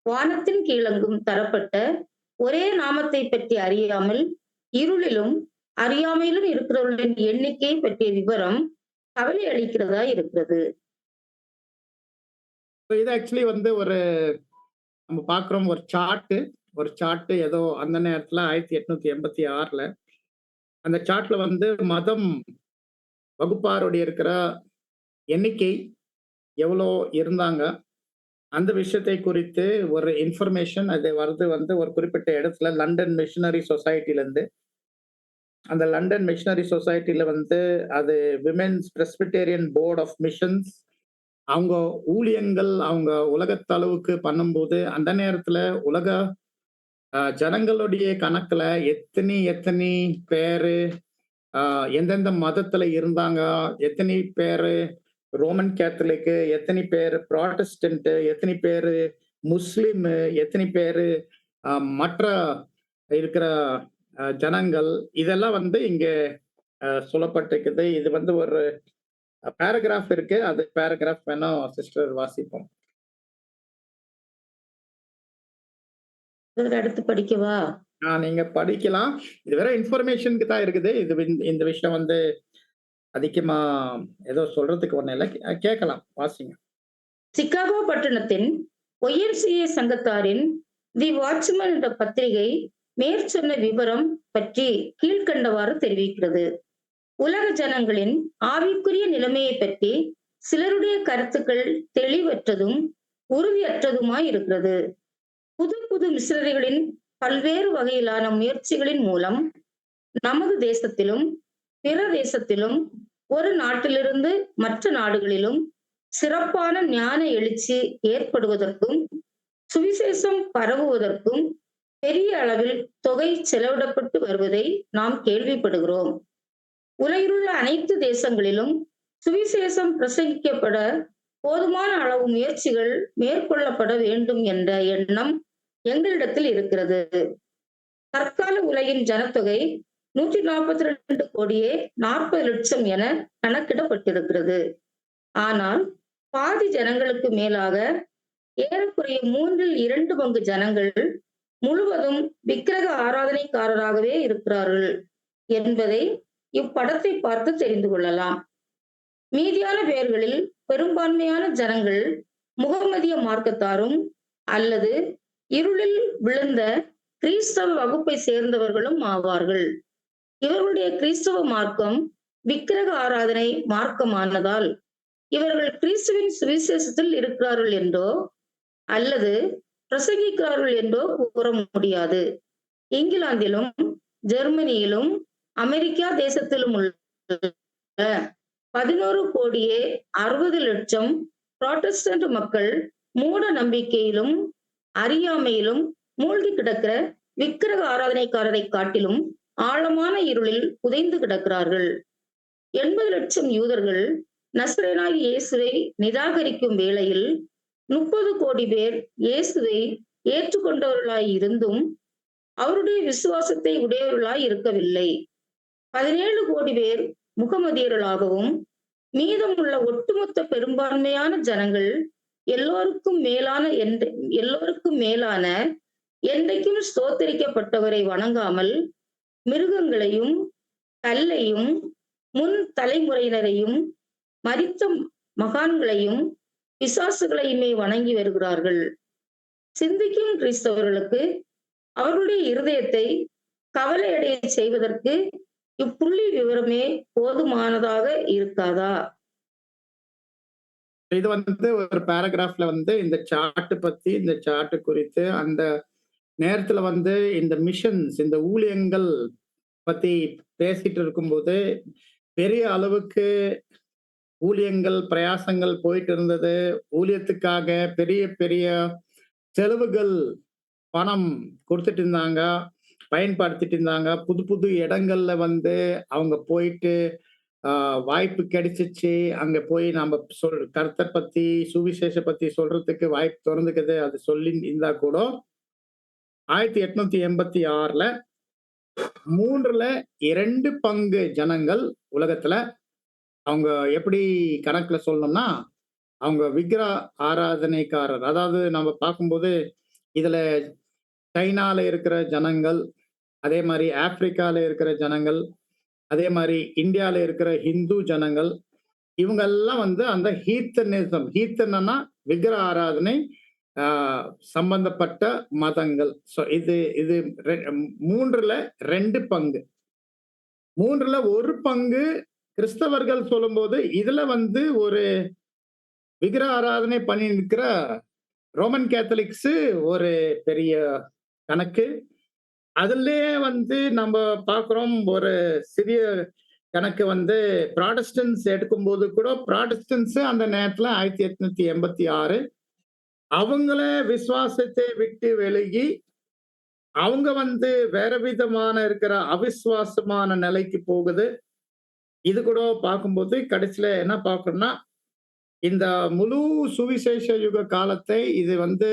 வானத்தின் கீழங்கும் தரப்பட்ட ஒரே நாமத்தை பற்றி அறியாமல் இருளிலும் அறியாமையிலும் இருக்கிறவர்களின் எண்ணிக்கை பற்றிய விவரம் கவலை அளிக்கிறதா இருக்கிறது. இது ஆக்சுவலி ஒரு நம்ம பார்க்கிறோம் ஒரு சார்ட் ஏதோ அந்த நேரத்துல 1886ல அந்த சார்ட்ல மதம் வகுப்பாருடைய இருக்கிற எண்ணிக்கை எவ்வளோ இருந்தாங்க அந்த விஷயத்தை குறித்து ஒரு இன்ஃபர்மேஷன் அது வருது ஒரு குறிப்பிட்ட இடத்துல லண்டன் மிஷனரி சொசைட்டில இருந்து. அந்த லண்டன் மிஷனரி சொசைட்டில அது women's Presbyterian board of missions அவங்க ஊழியங்கள் அவங்க உலகத்தளவுக்கு பண்ணும்போது அந்த நேரத்துல உலக ஜனங்களுடைய கணக்குல எத்தனை பேரு எந்தெந்த மதத்துல இருந்தாங்க, எத்தனை பேரு ரோமன் கேத்தலிக்கு, எத்தனை பேர் ப்ராட்டஸ்டன்ட், எத்தனை பேரு முஸ்லிம், எத்தனை பேரு மற்ற இருக்கிற ஜனங்கள், இதெல்லாம் இங்க சொல்லப்பட்டிருக்குது. இது ஒரு பேராகிராஃப் இருக்கு. அது பேராகிராஃப் வேணும் சிஸ்டர் வாசிப்போம். அடுத்து படிக்கவா? நீங்க படிக்கலாம். இது வேற இன்ஃபர்மேஷனுக்கு தான் இருக்குது. இந்த விஷயம் அதிகமா ஏதோ சொல்றதுக்கு ஒண்ணு இல்லை, கேட்கலாம், வாசிங்க. சிகாகோ பட்டணத்தின் YMCA சங்கத்தாரின் தி வாட்ச்மேன் என்ற பத்திரிகை மேற்சொன்ன விவரம் பற்றி கீழ்கண்டவாறு தெரிவிக்கிறது. உலக ஜனங்களின் ஆவிக்குரிய நிலைமையை பற்றி சிலருடைய கருத்துக்கள் தெளிவற்றதும் உறுதியற்றதுமாய் இருக்கிறது. புது புது மிஷனரிகளின் பல்வேறு வகையிலான முயற்சிகளின் மூலம் நமது தேசத்திலும் பிற தேசத்திலும் ஒரு நாட்டிலிருந்து மற்ற நாடுகளிலும் சிறப்பான ஞான எழுச்சி ஏற்படுவதற்கும் சுவிசேஷம் பரவுவதற்கும் பெரிய அளவில் தொகை செலவிடப்பட்டு வருவதை நாம் கேள்விப்படுகிறோம். உலகிலுள்ள அனைத்து தேசங்களிலும் சுவிசேஷம் பிரசங்கிக்கப்பட போதுமான அளவு முயற்சிகள் மேற்கொள்ளப்பட வேண்டும் என்ற எண்ணம் எங்களிடத்தில் இருக்கிறது. தற்கால உலகின் ஜனத்தொகை 142 கோடியே 40 லட்சம் என கணக்கிடப்பட்டிருக்கிறது. ஆனால் பாதி ஜனங்களுக்கு மேலாக ஏறக்குறைய 2/3 பங்கு ஜனங்கள் முழுவதும் விக்கிரக ஆராதனைக்காரராகவே இருக்கிறார்கள் என்பதை இப்படத்தை பார்த்து தெரிந்து கொள்ளலாம். மீதியான பேர்களில் பெரும்பான்மையான ஜனங்கள் முகமதிய மார்க்கத்தாரும் அல்லது இருளில் விழுந்த கிறிஸ்தவ வகுப்பை சேர்ந்தவர்களும் ஆவார்கள். இவர்களுடைய கிறிஸ்தவ மார்க்கம் விக்கிரக ஆராதனை மார்க்கமானதால் இவர்கள் கிறிஸ்துவின் சுவிசேஷத்தில் இருக்கிறார்கள் என்றோ அல்லது பிரசங்கிக்கிறார்கள் என்றோ கூற முடியாது. இங்கிலாந்திலும் ஜெர்மனியிலும் அமெரிக்கா தேசத்திலும் உள்ள 11 கோடியே 60 லட்சம் புராட்டஸ்டன்ட் மக்கள் மூட நம்பிக்கையிலும் அறியாமையிலும் மூழ்கி கிடக்கிற விக்கிரக ஆராதனைக்காரரை காட்டிலும் ஆழமான இருளில் புதைந்து கிடக்கிறார்கள். 80 லட்சம் யூதர்கள் நசரேயனாகிய இயேசுவை நிராகரிக்கும் வேளையில் 30 கோடி பேர் இயேசுவை ஏற்றுக்கொண்டவர்களாய் இருந்தும் அவருடைய விசுவாசத்தை உடையவர்களாய் இருக்கவில்லை. 17 கோடி பேர் முகமதியர்களாகவும் மீதமுள்ள ஒட்டுமொத்த பெரும்பான்மையான ஜனங்கள் எல்லோருக்கும் மேலான என்றைக்கும் ஸ்தோத்தரிக்கப்பட்டவரை வணங்காமல் மிருகங்களையும் கல்லையும் முன் தலைமுறையினரையும் மரித்த மகான்களையும் பிசாசுகளையுமே வணங்கி வருகிறார்கள். சிந்திக்கும் கிறிஸ்தவர்களுக்கு அவர்களுடைய இருதயத்தை கவலையடைய செய்வதற்கு இப்புள்ளி விவரமே போதுமானதாக இருக்காதா? இது வந்து ஒரு பேராகிராஃப்ல வந்து இந்த சார்ட் பத்தி, இந்த சார்ட் குறித்து அந்த நேரத்துல வந்து இந்த மிஷன்ஸ், இந்த ஊழியங்கள் பத்தி பேசிட்டு இருக்கும்போது பெரிய அளவுக்கு ஊழியங்கள் பிரயாசங்கள் போயிட்டு இருந்தது. ஊழியத்துக்காக பெரிய பெரிய செலவுகள் பணம் கொடுத்துட்டு இருந்தாங்க, பயன்படுத்திட்டு இருந்தாங்க. புது புது இடங்கள்ல வந்து அவங்க போயிட்டு வாய்ப்பு கிடைச்சிச்சு. அங்க போய் நம்ம கர்த்தர் பத்தி சுவிசேஷ பத்தி சொல்றதுக்கு வாய்ப்பு திறந்துக்குது. அது சொல்லி இருந்தா கூட 1886ல 2 பங்கு ஜனங்கள் உலகத்துல அவங்க எப்படி கணக்குல சொல்லணும்னா அவங்க விக்கிரக ஆராதனைக்காரர். அதாவது நம்ம பார்க்கும்போது இதுல சைனால இருக்கிற ஜனங்கள், அதே மாதிரி ஆப்பிரிக்கால இருக்கிற ஜனங்கள், அதே மாதிரி இந்தியால இருக்கிற ஹிந்து ஜனங்கள், இவங்க எல்லாம் வந்து அந்த ஹீத்தன்னா விக்கிரக ஆராதனை சம்பந்தப்பட்ட மதங்கள். ஸோ இது 2 பங்கு. 1 பங்கு கிறிஸ்தவர்கள் சொல்லும்போது இதுல வந்து ஒரு விக்கிரக ஆராதனை பண்ணி இருக்கிற ரோமன் கேத்தலிக்ஸ் ஒரு பெரிய கணக்கு. அதுலயே வந்து நம்ம பார்க்கிறோம் ஒரு சிறிய கணக்கு வந்து ப்ராடஸ்டன்ஸ் எடுக்கும்போது கூட ப்ராடஸ்டன்ஸ் அந்த நேரத்துல 1886 அவங்கள விசுவாசத்தை விட்டு விலகி அவங்க வந்து வேற விதமான இருக்கிற அவிசுவாசமான நிலைக்கு போகுது. இது கூட பார்க்கும்போது கடைசியில என்ன பார்க்கணும்னா இந்த முழு சுவிசேஷ யுக காலத்தை இது வந்து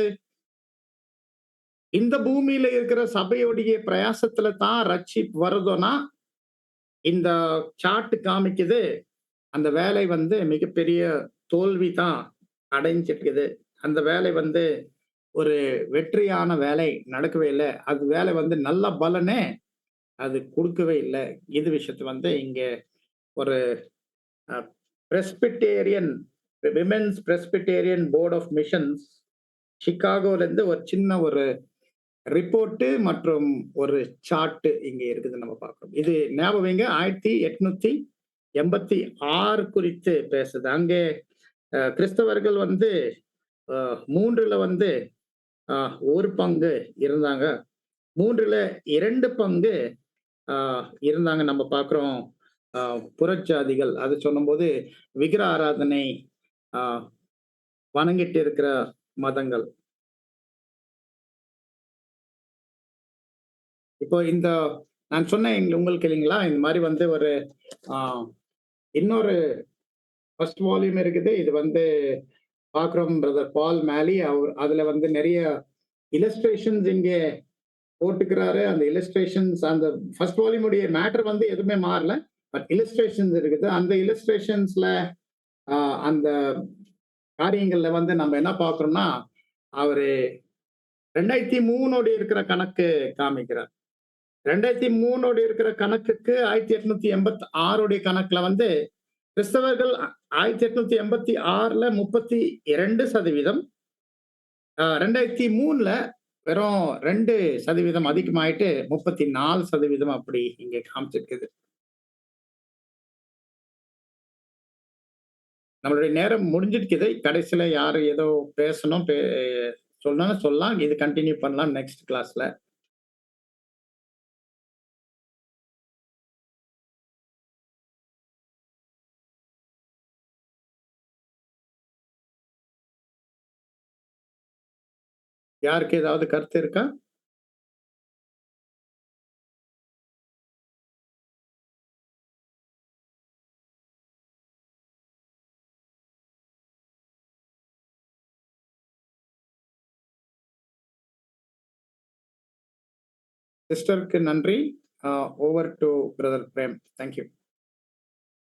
இந்த பூமியில இருக்கிற சபையுடைய பிரயாசத்துல தான் ரட்சிப்பு வருதுன்னா இந்த சார்ட் காமிக்குது அந்த வேலை வந்து மிகப்பெரிய தோல்வி தான் அடைஞ்சிருக்குது. அந்த வேலை வந்து ஒரு வெற்றியான வேலை நடக்கவே இல்லை. அது வேலை வந்து நல்ல பலனே அது கொடுக்கவே இல்லை. இது விஷயத்து வந்து இங்க ஒரு Presbyterian women's Presbyterian board of missions சிகாகோல இருந்து ஒரு சின்ன ஒரு ரிப்போர்ட் மற்றும் ஒரு சார்ட் இங்க இருக்குது நம்ம பார்க்கணும். இது ஞாபகம் வைங்க 1886 குறித்து பேசுது. அங்கே கிறிஸ்தவர்கள் வந்து 3ல வந்து 1 பங்கு இருந்தாங்க. 3ல 2 பங்கு இருந்தாங்க. நம்ம பார்க்குறோம் புறஜாதிகள். அது சொல்லும்போது விக்கிர ஆராதனை ஆ வணங்கிட்டு இருக்கிற மதங்கள். இப்போ இந்த நான் சொன்னேன் உங்களுக்கு இல்லைங்களா? இந்த மாரி வந்து ஒரு ஆ இன்னொரு ஃபர்ஸ்ட் வால்யூம் இருக்குது. இது வந்து பார்க்குறோம் பிரதர் பால் மேலி அதுல வந்து நெறைய இல்லஸ்ட்ரேஷன்ஸ் இங்கே போட்டுக்கிறாரு. அந்த இல்லஸ்ட்ரேஷன்ஸ் அந்த ஃபர்ஸ்ட் வால்யூம் உடைய மேட்டர் வந்து எதுவுமே மாறல. பட் இல்லஸ்ட்ரேஷன்ஸ் இருக்குது. அந்த இல்லஸ்ட்ரேஷன்ஸ்ல அந்த காரியங்கள்ல வந்து நம்ம என்ன பார்க்குறோம்னா, அவரு 2003 இருக்கிற கணக்கு காமிக்கிறார். 2003 இருக்கிற கணக்குக்கு 1886 கணக்குல வந்து கிறிஸ்தவர்கள் 1886ல 32%, 2003ல வெறும் 2% அதிகமாயிட்டு 34% அப்படி இங்க காமிச்சிருக்குது. நம்மளுடைய நேரம் முடிஞ்சிருக்குது. கடைசியில யாரு ஏதோ பேசணும் சொல்லணும்னா சொல்லலாம். இது கண்டினியூ பண்ணலாம் நெக்ஸ்ட் கிளாஸ்ல. யாருக்கு ஏதாவது கருத்து இருக்கா? சிஸ்டருக்கு நன்றி. Over to brother Prem. Thank you.